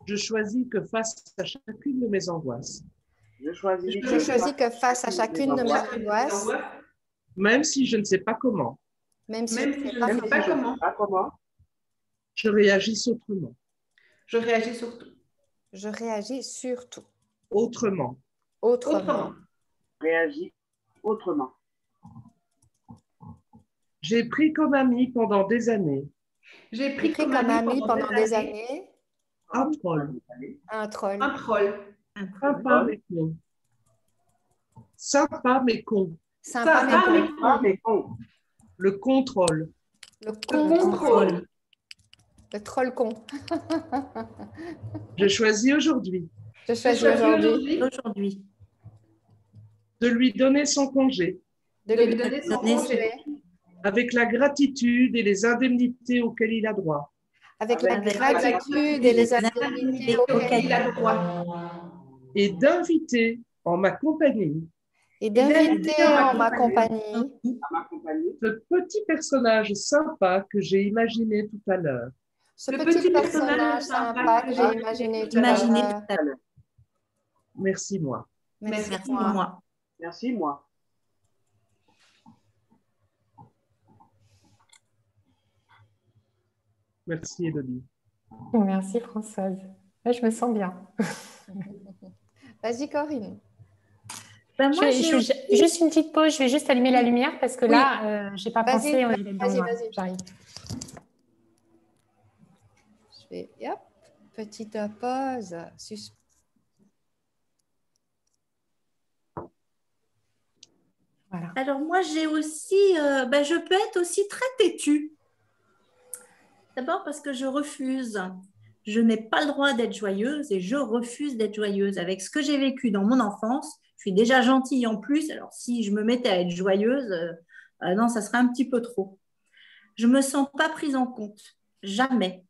je choisis que face à chacune de mes angoisses, même si je ne sais pas comment, je réagis autrement. Je réagis surtout. Autrement. Réagis autrement. J'ai pris comme ami pendant des années. Un troll. Un troll. Un avec nous. Sympa mais con. Sympa, mais Sympa, con. mais Ah, mais con. Le contrôle. Le contrôle. Le troll con. Je choisis aujourd'hui Je Je choisis choisis aujourd'hui Aujourd'hui, de lui donner son congé de de lui lui donner son donner congé avec la gratitude et les indemnités auxquelles il a droit. avec la Avec gratitude et les indemnités auquel il a droit. Et d'inviter en ma compagnie et d'inviter en ma compagnie À m'accompagner. ce petit personnage sympa que j'ai imaginé tout à l'heure. ce Le petit petit personnage personnage sympa sympa que que j'ai j'ai imaginé tout à imaginé l'heure. tout à l'heure. Merci moi. Merci. Merci moi. Merci, moi. Merci Élodie. Merci Françoise. Là, je me sens bien. Vas-y, Corinne. Ben, moi, Juste une petite pause, je vais juste allumer la lumière parce que là, je n'ai pas Vas-y, pensé. Il est dans le noir. vas-y. J'arrive. Je fais, hop, petite pause. Voilà. Alors moi, j'ai aussi, je peux être aussi très têtue. D'abord parce que je refuse. Je n'ai pas le droit d'être joyeuse et je refuse d'être joyeuse. Avec ce que j'ai vécu dans mon enfance, je suis déjà gentille en plus. Alors si je me mettais à être joyeuse, non, ça serait un petit peu trop. Je ne me sens pas prise en compte. Jamais.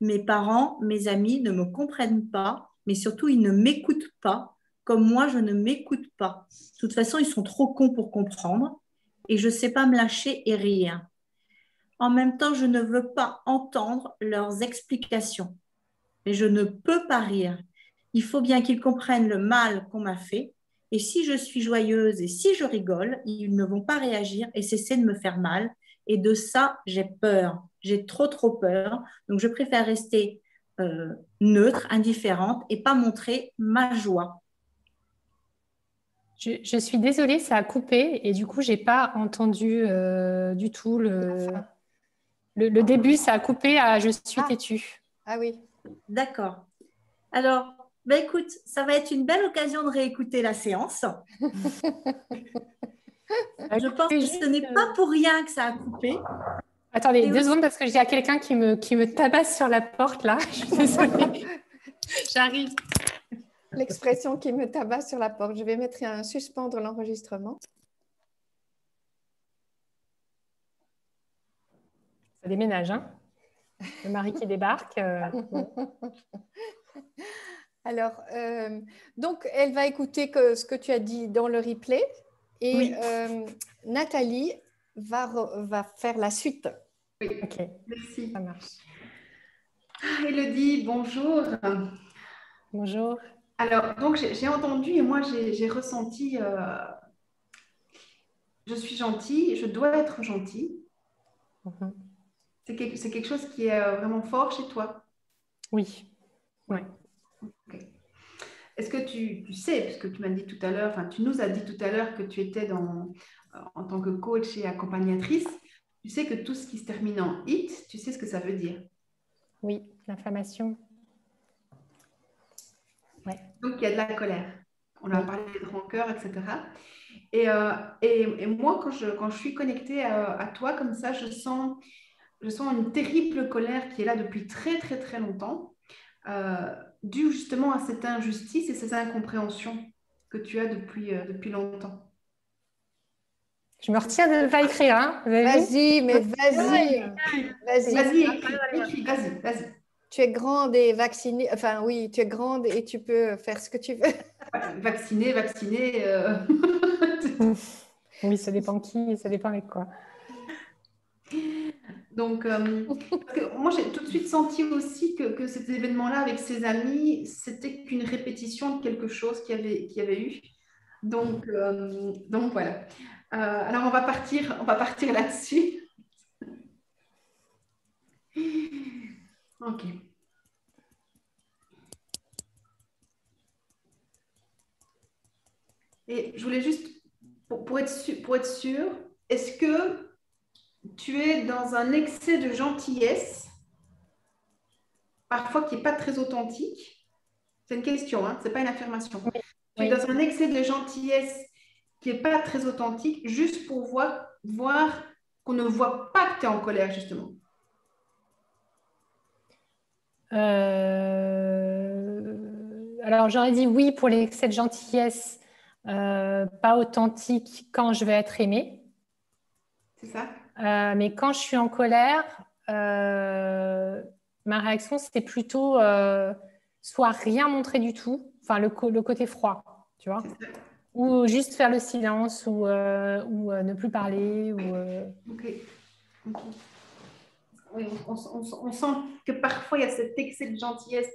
Mes parents, mes amis ne me comprennent pas, mais surtout, ils ne m'écoutent pas comme moi, je ne m'écoute pas. De toute façon, ils sont trop cons pour comprendre et je ne sais pas me lâcher et rire. En même temps, je ne veux pas entendre leurs explications, mais je ne peux pas rire. Il faut bien qu'ils comprennent le mal qu'on m'a fait. Et si je suis joyeuse et si je rigole, ils ne vont pas réagir et cesser de me faire mal. Et de ça, j'ai peur. J'ai trop peur. Donc, je préfère rester neutre, indifférente et pas montrer ma joie. Je suis désolée, ça a coupé et du coup, je n'ai pas entendu du tout le début. Ça a coupé à « je suis têtue ». Ah oui. D'accord. Alors, écoute, ça va être une belle occasion de réécouter la séance. Je pense que ce n'est pas pour rien que ça a coupé. Attendez, 2 secondes parce que j'ai quelqu'un qui me tabasse sur la porte là. Je suis désolée. J'arrive. L'expression qui me tabasse sur la porte. Je vais mettre un suspendre l'enregistrement. Ça déménage, hein? Le mari qui débarque. Alors, donc, elle va écouter ce que tu as dit dans le replay et Oui. Nathalie va faire la suite. Oui. Ok, Merci. ça marche. Élodie, bonjour. Bonjour. Alors, donc, j'ai entendu et moi, j'ai ressenti, je suis gentille, je dois être gentille. Mhm. C'est quelque chose qui est vraiment fort chez toi. Oui. Ouais. Ok. Est-ce que tu sais, puisque tu m'as dit tout à l'heure, enfin, tu nous as dit tout à l'heure que tu étais en tant que coach et accompagnatrice, tu sais que tout ce qui se termine en it, tu sais ce que ça veut dire. Oui, l'inflammation. Ouais. Donc, il y a de la colère. On a Oui. parlé de rancœur, etc. Et moi, quand je suis connectée à toi comme ça, je sens une terrible colère qui est là depuis très, très, très longtemps, due justement à cette injustice et ces incompréhensions que tu as depuis longtemps. Je me retiens de ne pas écrire, hein. Vous avez vu? Vas-y, mais vas-y. Vas-y, écris, vas-y. Tu es grande et vaccinée. Enfin, oui, tu es grande et tu peux faire ce que tu veux. Vacciné. Oui, ça dépend qui, ça dépend avec quoi. Donc, parce que moi, j'ai tout de suite senti aussi que cet événement-là avec ses amis, c'était qu'une répétition de quelque chose qu'il y avait eu. Donc voilà. Alors, on va partir là-dessus. Ok. Et je voulais juste, pour être sûr, est-ce que tu es dans un excès de gentillesse, parfois qui n'est pas très authentique? C'est une question, hein, ce n'est pas une affirmation. Tu es dans un excès de gentillesse qui n'est pas très authentique, juste pour voir qu'on ne voit pas que tu es en colère, justement? Alors, j'aurais dit oui pour l'excès de gentillesse, pas authentique quand je veux être aimée. C'est ça? Mais quand je suis en colère, ma réaction, c'était plutôt soit rien montrer du tout, enfin le côté froid, tu vois, ou juste faire le silence, ou ne plus parler. Ok. Oui, on sent que parfois il y a cet excès de gentillesse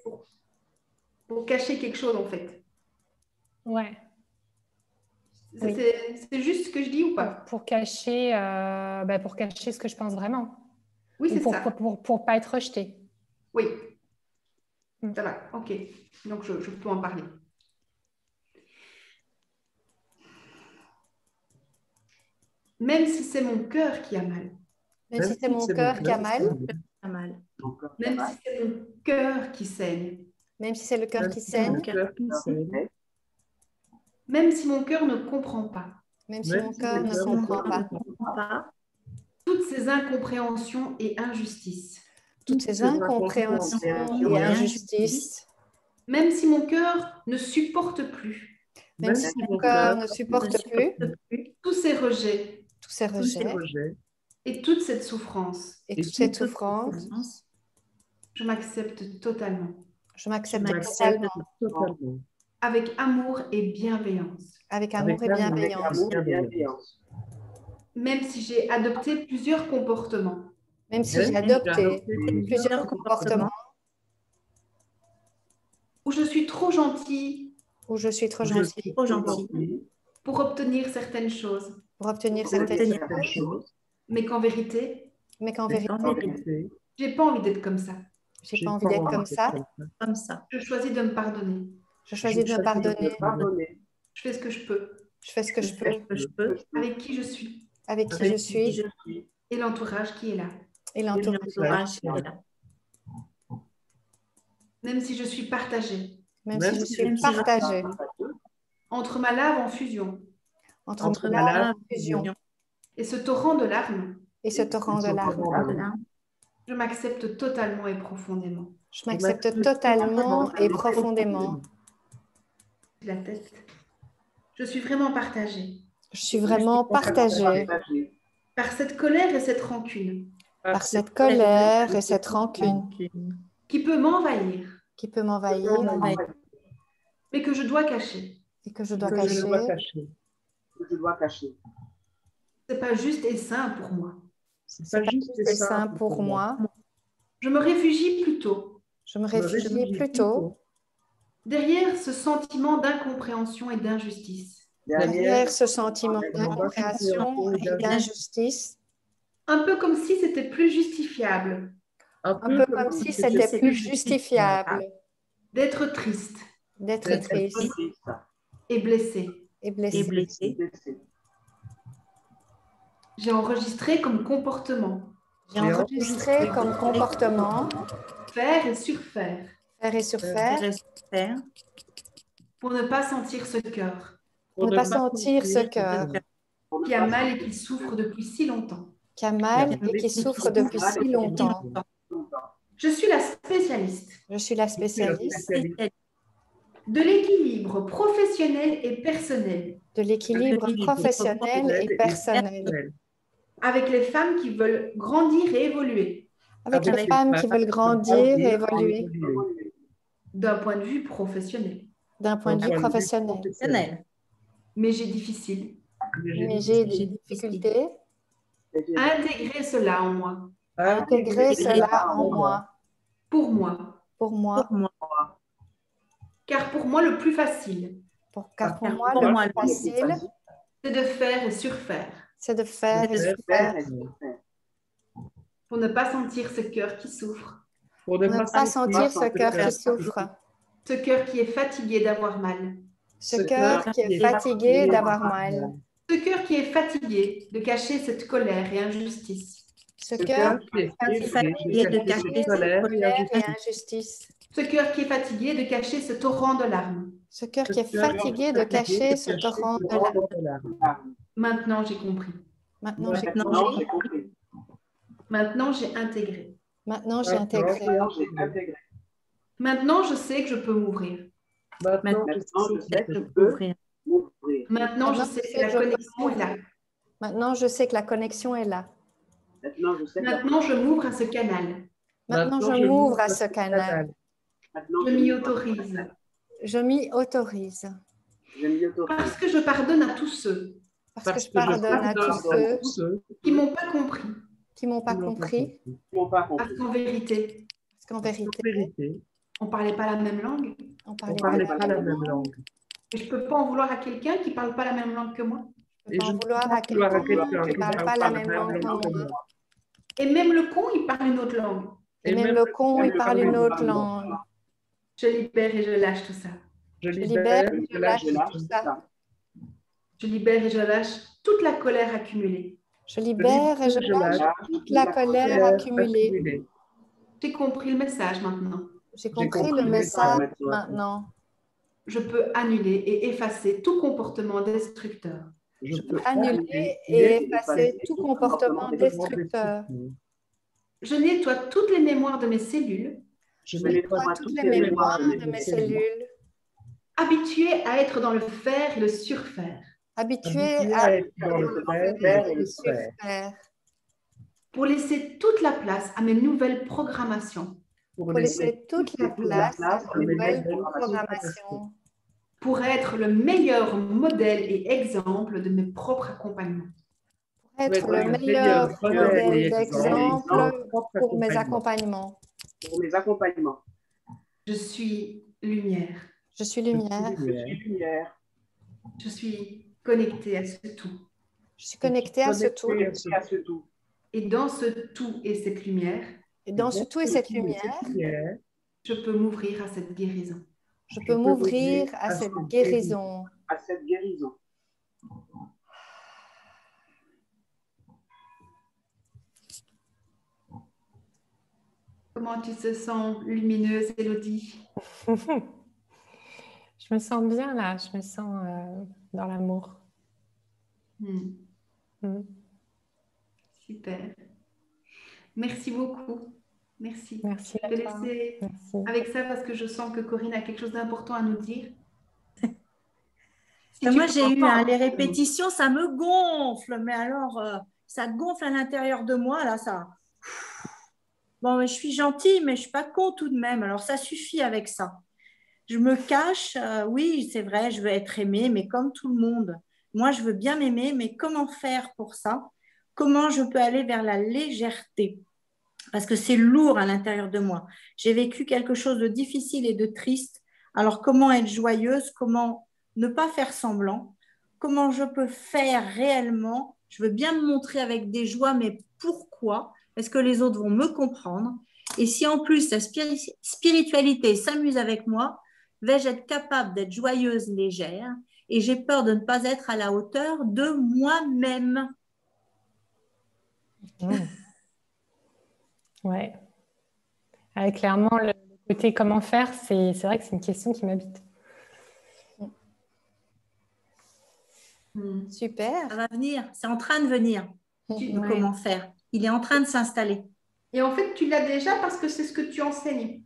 pour cacher quelque chose, en fait. Ouais. Oui. C'est juste ce que je dis ou pas? Pour cacher ce que je pense vraiment. Oui, c'est ça. Pour pas être rejetée. Oui. Ça va, ok. Donc, je peux en parler. Même si c'est mon cœur qui a mal. Même si c'est mon cœur qui a mal. Même si c'est mon cœur qui saigne. Même si c'est le cœur qui saigne. Même si mon cœur ne comprend pas. Même si mon cœur ne comprend pas. Toutes ces incompréhensions et injustices. Toutes ces incompréhensions et injustices. Même si mon cœur ne supporte plus. Même si mon cœur ne supporte plus. Tous ces rejets. Tous ces rejets. Et toute cette souffrance. Et toute cette souffrance. Je m'accepte totalement. Je m'accepte totalement. Avec amour et bienveillance. Avec amour et bienveillance. Même si j'ai adopté plusieurs comportements. Même si j'ai adopté plusieurs comportements. Où je suis trop gentille. Où je suis trop gentille. Pour obtenir certaines choses. Pour obtenir certaines choses. Mais qu'en vérité. J'ai pas envie d'être comme ça. J'ai pas envie d'être comme ça. Je choisis de me pardonner. Je choisis de me pardonner. Je fais ce que je peux. Je fais ce que je peux. Avec qui je suis. Avec qui je suis. Et l'entourage qui est là. Et l'entourage qui est là. Même si je suis partagée. Même si je suis partagée. Entre ma lave en fusion. Entre ma lave en fusion. Et ce torrent de larmes. Et ce torrent de larmes. Je m'accepte totalement et profondément. Je m'accepte totalement et profondément. La tête. Je suis vraiment partagée. Je suis vraiment partagée. Par cette colère et cette rancune. Par cette colère et cette rancune. Qui peut m'envahir. Qui peut m'envahir. Mais que je dois cacher. Et que je dois cacher. C'est pas juste et sain pour moi. C'est pas juste et sain pour moi. Je me réfugie plutôt. Je me réfugie plutôt. Derrière ce sentiment d'incompréhension et d'injustice. Derrière ce sentiment d'incompréhension et d'injustice. Un peu comme si c'était plus justifiable. Un peu comme si c'était plus justifiable. D'être triste. D'être triste. Et blessé. Et blessé. J'ai enregistré comme comportement. J'ai enregistré comme comportement. Faire et surfaire. Faire et surfaire. Pour ne pas sentir ce cœur. Pour ne pas sentir ce cœur. Qui a mal et qui souffre depuis si longtemps. Qui a mal et qui souffre depuis si longtemps. Je suis la spécialiste. Je suis la spécialiste. De l'équilibre professionnel et personnel. De l'équilibre professionnel et personnel. Avec les femmes qui veulent grandir et évoluer. Avec les femmes qui veulent grandir et évoluer. D'un point de vue professionnel. D'un point de vue professionnel. Mais j'ai difficile. Mais j'ai des difficultés. À intégrer cela en moi. Intégrer cela en moi. Pour moi. Pour moi. Car pour moi, le plus facile. Car pour moi, le plus facile. C'est de faire et surfaire. C'est de faire et surfaire. Pour ne pas sentir ce cœur qui souffre. Pour ne pas sentir ce cœur qui souffre. Ce cœur qui est fatigué d'avoir mal. Ce cœur qui est fatigué d'avoir mal. Ce cœur qui est fatigué de cacher cette colère et injustice. Ce cœur qui est fatigué de cacher cette colère et injustice. Ce cœur qui est fatigué de cacher ce torrent de larmes. Ce cœur qui est fatigué de cacher ce torrent de larmes. Maintenant, j'ai compris. Maintenant, j'ai Maintenant, compris. j'ai compris. Maintenant, j'ai intégré. Maintenant, j'ai intégré. Maintenant, j'ai intégré. Maintenant, je sais que je peux m'ouvrir. Maintenant, Maintenant, je sais que je peux peux ouvrir. m'ouvrir. Maintenant, je Maintenant, sais je que sais la que je peux connexion est là. Maintenant, je sais que la connexion est là. Maintenant, je sais que Maintenant, je m'ouvre à ce canal. Maintenant, je m'ouvre à ce canal. maintenant, Je m'y autorise. Je m'y autorise. Je m'y autorise. Parce que je pardonne à tous ceux Parce que je pardonne à tous ceux qui m'ont pas compris. qui m'ont pas compris. Ils n'ont pas Parce compris. qu'en vérité, Parce qu'en vérité, on ne parlait pas la même langue. on on parlait parlait pas pas la même langue. Et je ne peux pas en vouloir à quelqu'un qui ne parle pas la même langue que moi. Je peux pas en vouloir à quelqu'un qui ne parle pas la même langue que moi. Et même le con, il parle une autre langue. Et même le con, il parle une autre langue. Je libère et je lâche tout ça. Je Je libère, libère, je lâche Je lâche tout tout ça. ça. Je libère et je lâche toute la colère accumulée. Je libère et je lâche toute la colère accumulée. J'ai compris le message maintenant. J'ai compris le message maintenant. Je peux annuler et effacer tout comportement destructeur. je peux annuler et effacer tout comportement destructeur. Je nettoie toutes les mémoires de mes cellules, Je nettoie toutes les mémoires de mes cellules, habituées à être dans le faire et le surfaire, habituées à être dans le faire et le faire. surfaire, pour laisser toute la place à mes nouvelles programmations, pour laisser toute la place à mes nouvelles programmations, pour être le meilleur modèle et exemple de mes propres accompagnements. pour être le meilleur modèle d'exemple pour mes accompagnements. Pour mes accompagnements. Je suis lumière. Je suis lumière. Je suis lumière. Je suis connectée à ce tout. Je suis connectée à ce tout. Et à ce tout. Et dans ce tout et cette lumière, Et dans ce tout et cette lumière, je peux m'ouvrir à cette guérison. je peux m'ouvrir à cette guérison. À cette guérison. Comment tu te sens lumineuse, Élodie? Je me sens bien là, je me sens dans l'amour. Super. Merci beaucoup. Merci. Merci Je à vais te toi. laisser Merci. avec ça parce que je sens que Corinne a quelque chose d'important à nous dire. Moi, j'ai eu les répétitions, ça me gonfle, mais alors, ça gonfle à l'intérieur de moi, là, ça. Bon, mais je suis gentille, mais je ne suis pas con tout de même, alors ça suffit avec ça. Je me cache, oui, c'est vrai, je veux être aimée, mais comme tout le monde. Moi, je veux bien m'aimer, mais comment faire pour ça? Comment je peux aller vers la légèreté? Parce que c'est lourd à l'intérieur de moi. J'ai vécu quelque chose de difficile et de triste. Alors, comment être joyeuse? Comment ne pas faire semblant? Comment je peux faire réellement? Je veux bien me montrer avec des joies, mais pourquoi? Est-ce que les autres vont me comprendre? Et si en plus la spiritualité s'amuse avec moi, vais-je être capable d'être joyeuse, légère? Et j'ai peur de ne pas être à la hauteur de moi-même. Ouais. Clairement, le côté comment faire, c'est vrai que c'est une question qui m'habite. Super. Ça va venir, c'est en train de venir. Comment faire? Il est en train de s'installer. Et en fait, tu l'as déjà parce que c'est ce que tu enseignes.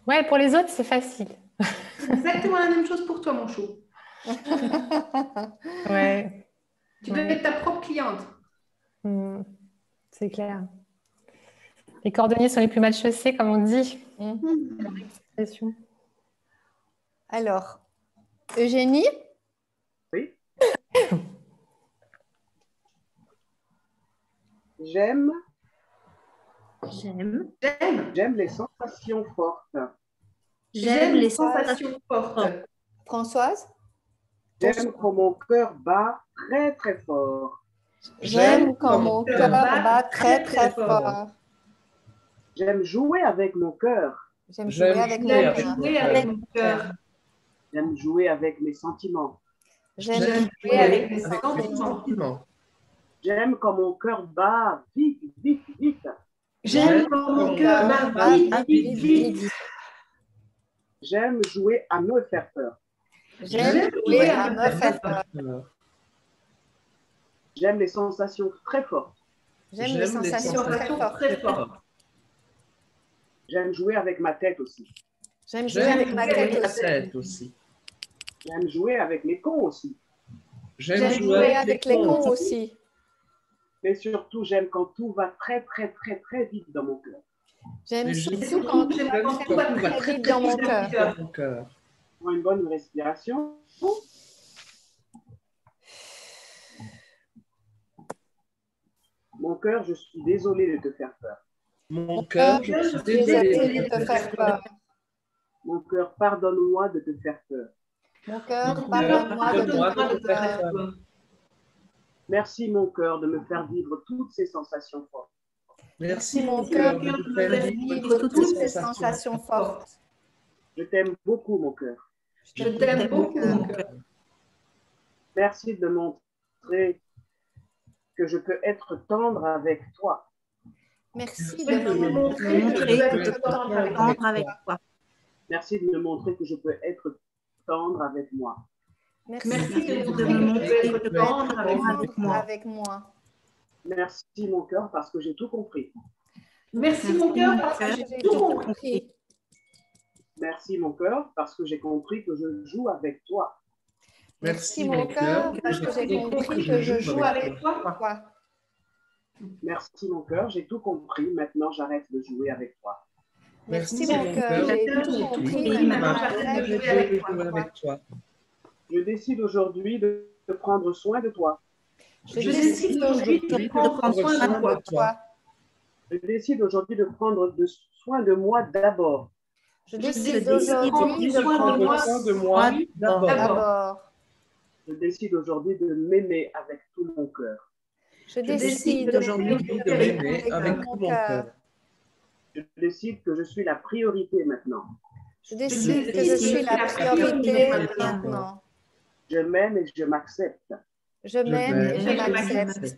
Ouais, pour les autres, c'est facile. C'est exactement la même chose pour toi, mon chou. Ouais. Tu peux être ta propre cliente. C'est clair. Les cordonniers sont les plus mal chaussés, comme on dit. Expression. Alors, Eugénie? Oui. J'aime les sensations fortes. J'aime les sensations fortes. Françoise? J'aime quand mon cœur bat très très fort. J'aime quand mon cœur bat très très fort. J'aime jouer avec mon cœur. J'aime jouer avec mon cœur. J'aime jouer avec mes sentiments. J'aime jouer avec mes sentiments. J'aime quand mon cœur bat vite, vite, vite. J'aime quand mon cœur bat vite, vite, vite. J'aime jouer à me faire peur. J'aime jouer à me faire peur. J'aime les sensations très fortes. J'aime les sensations très fortes. J'aime jouer avec ma tête aussi. J'aime jouer avec ma tête aussi. J'aime jouer avec les cons aussi. J'aime jouer avec les cons aussi. Mais surtout, j'aime quand tout va très, très, très, très vite dans mon cœur. J'aime surtout quand tout va très vite dans mon cœur. Prends une bonne respiration. Mon cœur, je suis désolé de te faire peur. Mon cœur, je suis désolé de te faire peur. Mon cœur, pardonne-moi de te faire peur. Mon cœur, pardonne-moi de te faire peur. Merci, mon cœur, de me faire vivre toutes ces sensations fortes. Merci, mon cœur, de me faire vivre toutes ces sensations fortes. Je t'aime beaucoup, mon cœur. Je t'aime beaucoup, mon cœur. Merci de montrer que je peux être tendre avec toi. Merci de me montrer que je peux être tendre avec toi. Merci de me montrer que je peux être tendre avec moi. Merci de me montrer que je peux être tendre avec moi. Merci, mon cœur, parce que j'ai tout compris. Merci, mon cœur, parce que j'ai tout compris. Merci, mon cœur, parce que j'ai compris que je joue avec toi. Merci, mon cœur, parce que j'ai compris que je joue avec toi. Merci, mon cœur, j'ai tout compris. Maintenant, j'arrête de jouer avec toi. Merci, mon cœur, j'ai tout compris. Maintenant, j'arrête de jouer avec toi. Je décide aujourd'hui de prendre soin de toi. Je décide aujourd'hui de prendre soin de toi. Je décide aujourd'hui de prendre soin de moi d'abord. Je décide aujourd'hui de prendre soin de moi d'abord. Je décide aujourd'hui de m'aimer avec tout mon cœur. Je décide aujourd'hui de m'aimer avec tout mon cœur. Je décide que je suis la priorité maintenant. Je décide que je suis la priorité maintenant. Je m'aime et je m'accepte. Je m'aime et je m'accepte.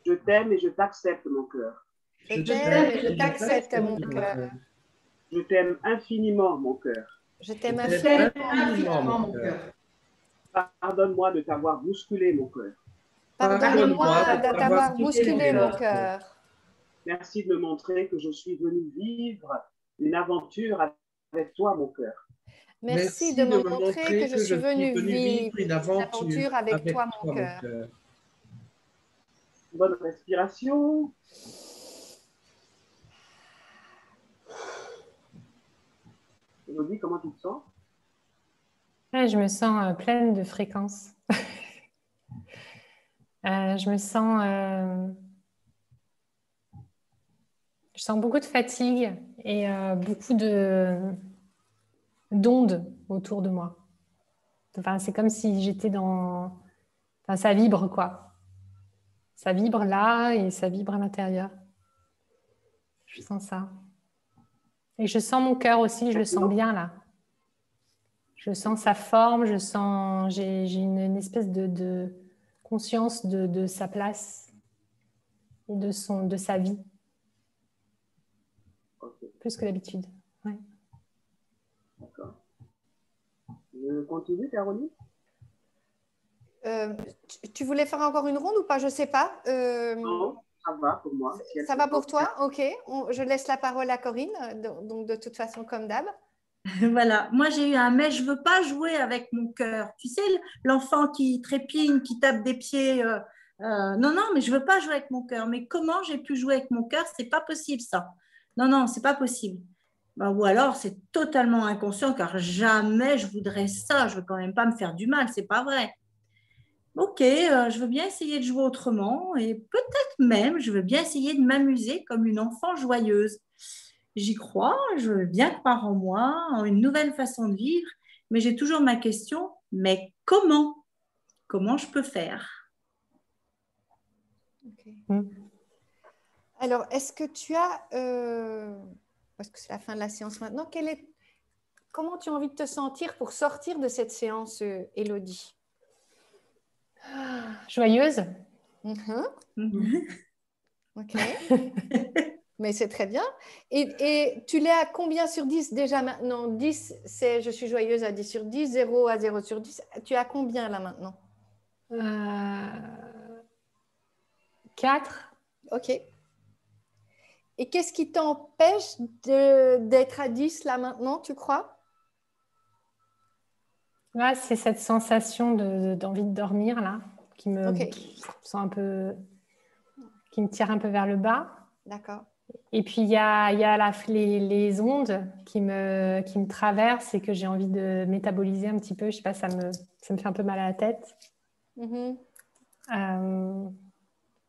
Je t'aime et je t'accepte, mon cœur. Je t'aime et je t'accepte, mon cœur. Je t'aime infiniment, mon cœur. Je t'aime infiniment, mon cœur. Pardonne-moi de t'avoir bousculé, mon cœur. Pardonne-moi de t'avoir bousculé, mon cœur. Merci de me montrer que je suis venu vivre une aventure avec toi, mon cœur. Merci de me montrer que je suis venu vivre une aventure avec toi, mon cœur. Bonne respiration. Elodie, comment tu te sens? Je me sens pleine de fréquences. Je sens beaucoup de fatigue et beaucoup d'ondes autour de moi. Enfin, c'est comme si j'étais dans... Enfin, ça vibre, quoi. Ça vibre là et ça vibre à l'intérieur. Je sens ça. Et je sens mon cœur aussi, je le sens bien là. Je sens sa forme, j'ai une espèce de conscience de sa place et de sa vie. Okay. Plus que d'habitude. Ouais. D'accord. Je continue, Caroline? Tu voulais faire encore une ronde ou pas? Je ne sais pas. Non, ça va pour moi. Ça va pour toi? Ok. Je laisse la parole à Corinne, donc de toute façon comme d'hab. Voilà, moi j'ai eu un mais je ne veux pas jouer avec mon cœur. Tu sais, l'enfant qui trépigne, qui tape des pieds. Non, mais je ne veux pas jouer avec mon cœur. Mais comment j'ai pu jouer avec mon cœur? Ce n'est pas possible ça. Non, ce n'est pas possible. Ou alors c'est totalement inconscient car jamais je voudrais ça. Je ne veux quand même pas me faire du mal, ce n'est pas vrai. Ok, je veux bien essayer de jouer autrement et peut-être même je veux bien essayer de m'amuser comme une enfant joyeuse. J'y crois, je veux bien croire en moi, en une nouvelle façon de vivre, mais j'ai toujours ma question, mais comment? Comment je peux faire? Okay. Alors, est-ce que tu as, parce que c'est la fin de la séance maintenant, comment tu as envie de te sentir pour sortir de cette séance, Élodie? Joyeuse. Ok. Mais c'est très bien. Et tu l'es à combien sur 10 déjà maintenant? 10, c'est je suis joyeuse à 10 sur 10, 0 à 0 sur 10. Tu es à combien là maintenant? 4. Ok. Et qu'est-ce qui t'empêche d'être à 10 là maintenant, tu crois? Là, c'est cette sensation d'envie de dormir là, qui me sent un peu, qui me tire un peu vers le bas. D'accord. Et puis il y a les ondes qui me traversent et que j'ai envie de métaboliser un petit peu. Je sais pas, ça me fait un peu mal à la tête.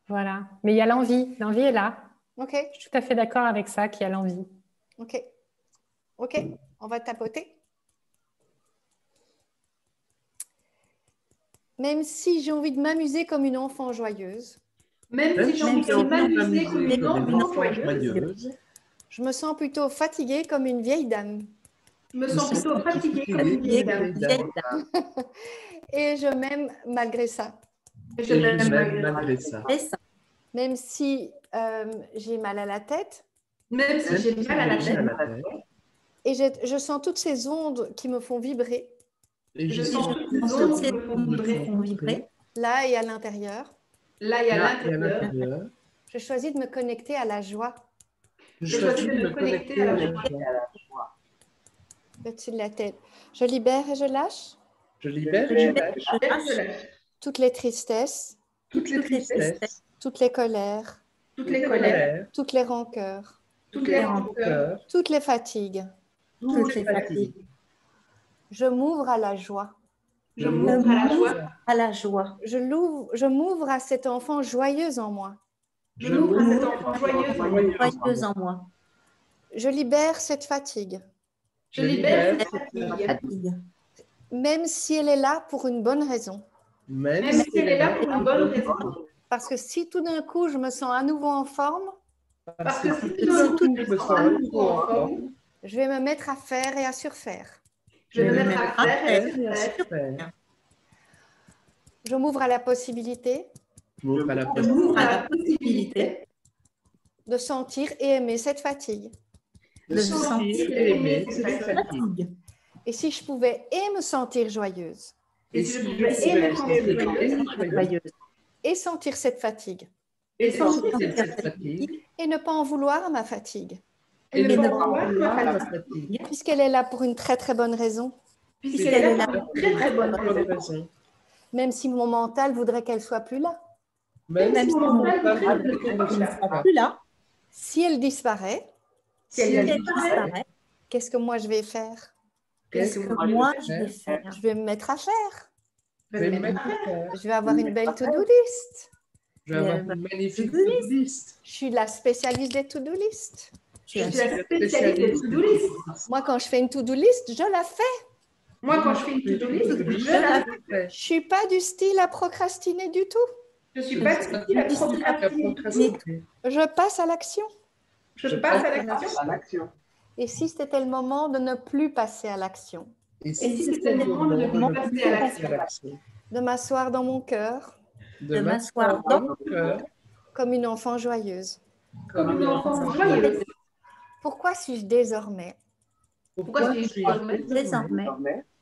Voilà. Mais il y a l'envie. L'envie est là. Ok. Je suis tout à fait d'accord avec ça, qu'il y a l'envie. Ok. Ok. On va tapoter. Même si j'ai envie de m'amuser comme une enfant joyeuse. Même si j'ai envie de m'amuser comme une enfant joyeuse. Je me sens plutôt fatiguée comme une vieille dame. Je me sens plutôt fatiguée comme une vieille dame. Et je m'aime malgré ça. Et je m'aime malgré ça. Même si j'ai mal à la tête. Même si j'ai mal à la tête. Et je sens toutes ces ondes qui me font vibrer. Et je sens toutes ces ondes qui me font vibrer. Là et à l'intérieur. Là et à l'intérieur. Je choisis de me connecter à la joie. Je choisis de me connecter à la joie. Au-dessus de la tête. Je libère et je lâche. Je libère et je lâche. Toutes les tristesses. Toutes les tristesses. Toutes les colères. Toutes les colères. Toutes les rancœurs. Toutes les rancœurs. Toutes les fatigues. Toutes les fatigues. Je m'ouvre à la joie. Je m'ouvre à la joie. Je m'ouvre à cet enfant joyeuse en moi. Je m'ouvre à cet enfant joyeuse en moi. Je libère cette fatigue. Je libère cette fatigue. Même si elle est là pour une bonne raison. Même si elle est là pour une bonne raison. Parce que si tout d'un coup je me sens à nouveau en forme, parce que si tout d'un coup je me sens à nouveau en forme, je vais me mettre à faire et à surfaire. Je vais me mettre à faire et à surfaire. Je m'ouvre à la possibilité. Je m'ouvre à la possibilité de sentir et aimer cette fatigue. De sentir et aimer cette fatigue. Et si je pouvais et me sentir joyeuse. Et si je pouvais et me sentir joyeuse. Et sentir cette fatigue. Et sentir cette fatigue. Et ne pas en vouloir à ma fatigue. Et ne pas en vouloir à ma fatigue. Puisqu'elle est là pour une très très bonne raison. Puisqu'elle est là pour une très très bonne raison. Même si mon mental voudrait qu'elle soit plus là. Même si mon mental voudrait qu'elle ne soit plus là. Si elle disparaît. Si elle disparaît. Qu'est-ce que moi je vais faire? Qu'est-ce que moi je vais faire? Je vais me mettre à faire. Je vais avoir une belle to-do list. Je vais avoir une magnifique to-do list. Je suis la spécialiste des to-do list. Je suis la spécialiste des to-do list. Moi, quand je fais une to-do list, je la fais. Moi, quand je fais une to-do list, je la fais. Je ne suis pas du style à procrastiner du tout. Je ne suis pas du style à procrastiner. Je passe à l'action. Je passe à l'action. Et si c'était le moment de ne plus passer à l'action? Et si c'était le moment de ne plus passer à l'action? De m'asseoir dans mon cœur. De m'asseoir dans mon cœur. Comme une enfant joyeuse. Comme une enfant joyeuse. Pourquoi suis-je désormais? Pourquoi suis-je désormais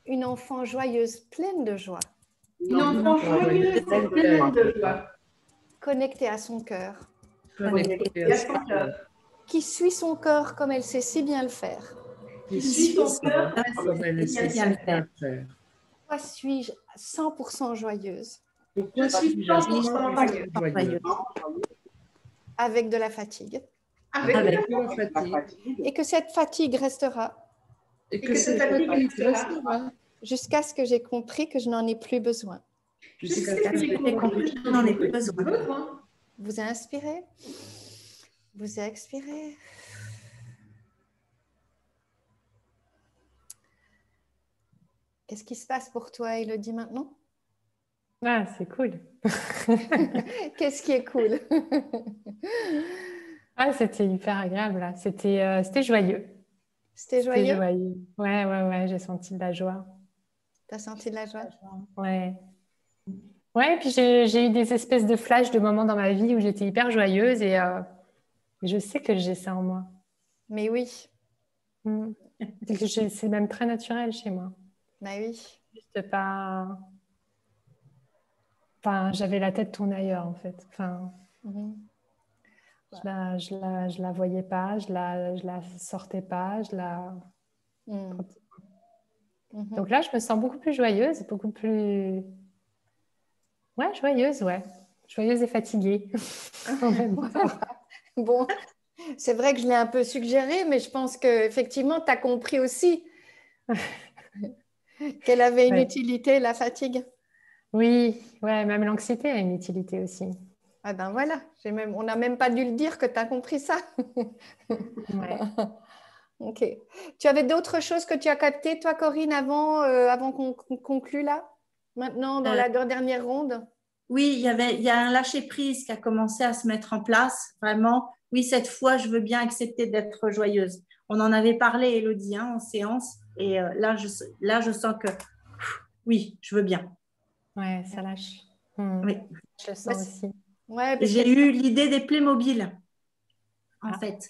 une enfant joyeuse, pleine de joie? Une enfant joyeuse, pleine de joie. Connectée à son cœur. Connectée à son cœur. Qui suit son cœur comme elle sait si bien le faire. Qui suit son cœur comme elle sait si bien le faire. Pourquoi suis-je 100% joyeuse? Je suis 100% joyeuse. Avec de la fatigue. Avec de la fatigue. Et que cette fatigue restera. Et que cette fatigue restera. Jusqu'à ce que j'ai compris que je n'en ai plus besoin. Jusqu'à ce que j'ai compris que je n'en ai plus besoin. Vous inspirez. Vous expirez. Qu'est-ce qui se passe pour toi, Élodie, maintenant? Ah, c'est cool. Qu'est-ce qui est cool? Ah, c'était hyper agréable, là. C'était joyeux. C'était joyeux? C'était joyeux. Ouais, j'ai senti de la joie. Tu as senti de la joie? Ouais. Ouais, et puis j'ai eu des espèces de flashs de moments dans ma vie où j'étais hyper joyeuse et Je sais que j'ai ça en moi. Mais oui, C'est même très naturel chez moi. mais oui. Juste pas... Enfin, j'avais la tête tournée ailleurs, en fait. Enfin, je la voyais pas, je la sortais pas, Donc là, je me sens beaucoup plus joyeuse, beaucoup plus... Ouais, joyeuse, ouais. Joyeuse et fatiguée. En même temps. Bon, c'est vrai que je l'ai un peu suggéré, mais je pense qu'effectivement, tu as compris aussi qu'elle avait une Ouais. utilité, la fatigue. Oui, ouais, même l'anxiété a une utilité aussi. Ah ben voilà, on n'a même pas dû le dire que tu as compris ça. Ouais. Ok. Tu avais d'autres choses que tu as captées, toi, Corinne, avant qu'on conclue là? Maintenant, dans la dernière ronde? Oui, il y a un lâcher-prise qui a commencé à se mettre en place. Vraiment, oui, cette fois, je veux bien accepter d'être joyeuse. On en avait parlé, Élodie, en séance. Et là, je sens que oui, je veux bien. Ouais, ça lâche. Oui. Je le sens aussi. Ouais, Et j'ai eu l'idée des Playmobil, en Ah. fait.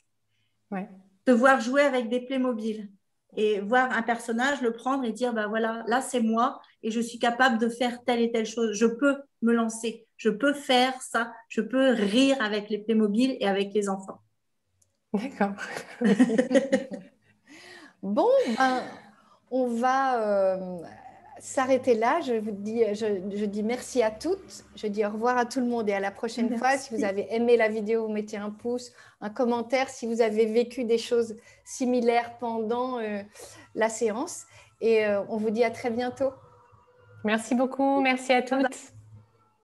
Ouais. De voir jouer avec des Playmobil et voir un personnage, le prendre et dire, ben voilà, là, c'est moi et je suis capable de faire telle et telle chose. Je peux me lancer, je peux faire ça, je peux rire avec les Playmobil et avec les enfants. D'accord. Bon, ben, on va s'arrêter là. Je dis merci à toutes. Je dis au revoir à tout le monde et à la prochaine Merci. fois. Si vous avez aimé la vidéo, vous mettez un pouce, un commentaire. Si vous avez vécu des choses similaires pendant la séance. Et on vous dit à très bientôt. Merci beaucoup. Merci à toutes.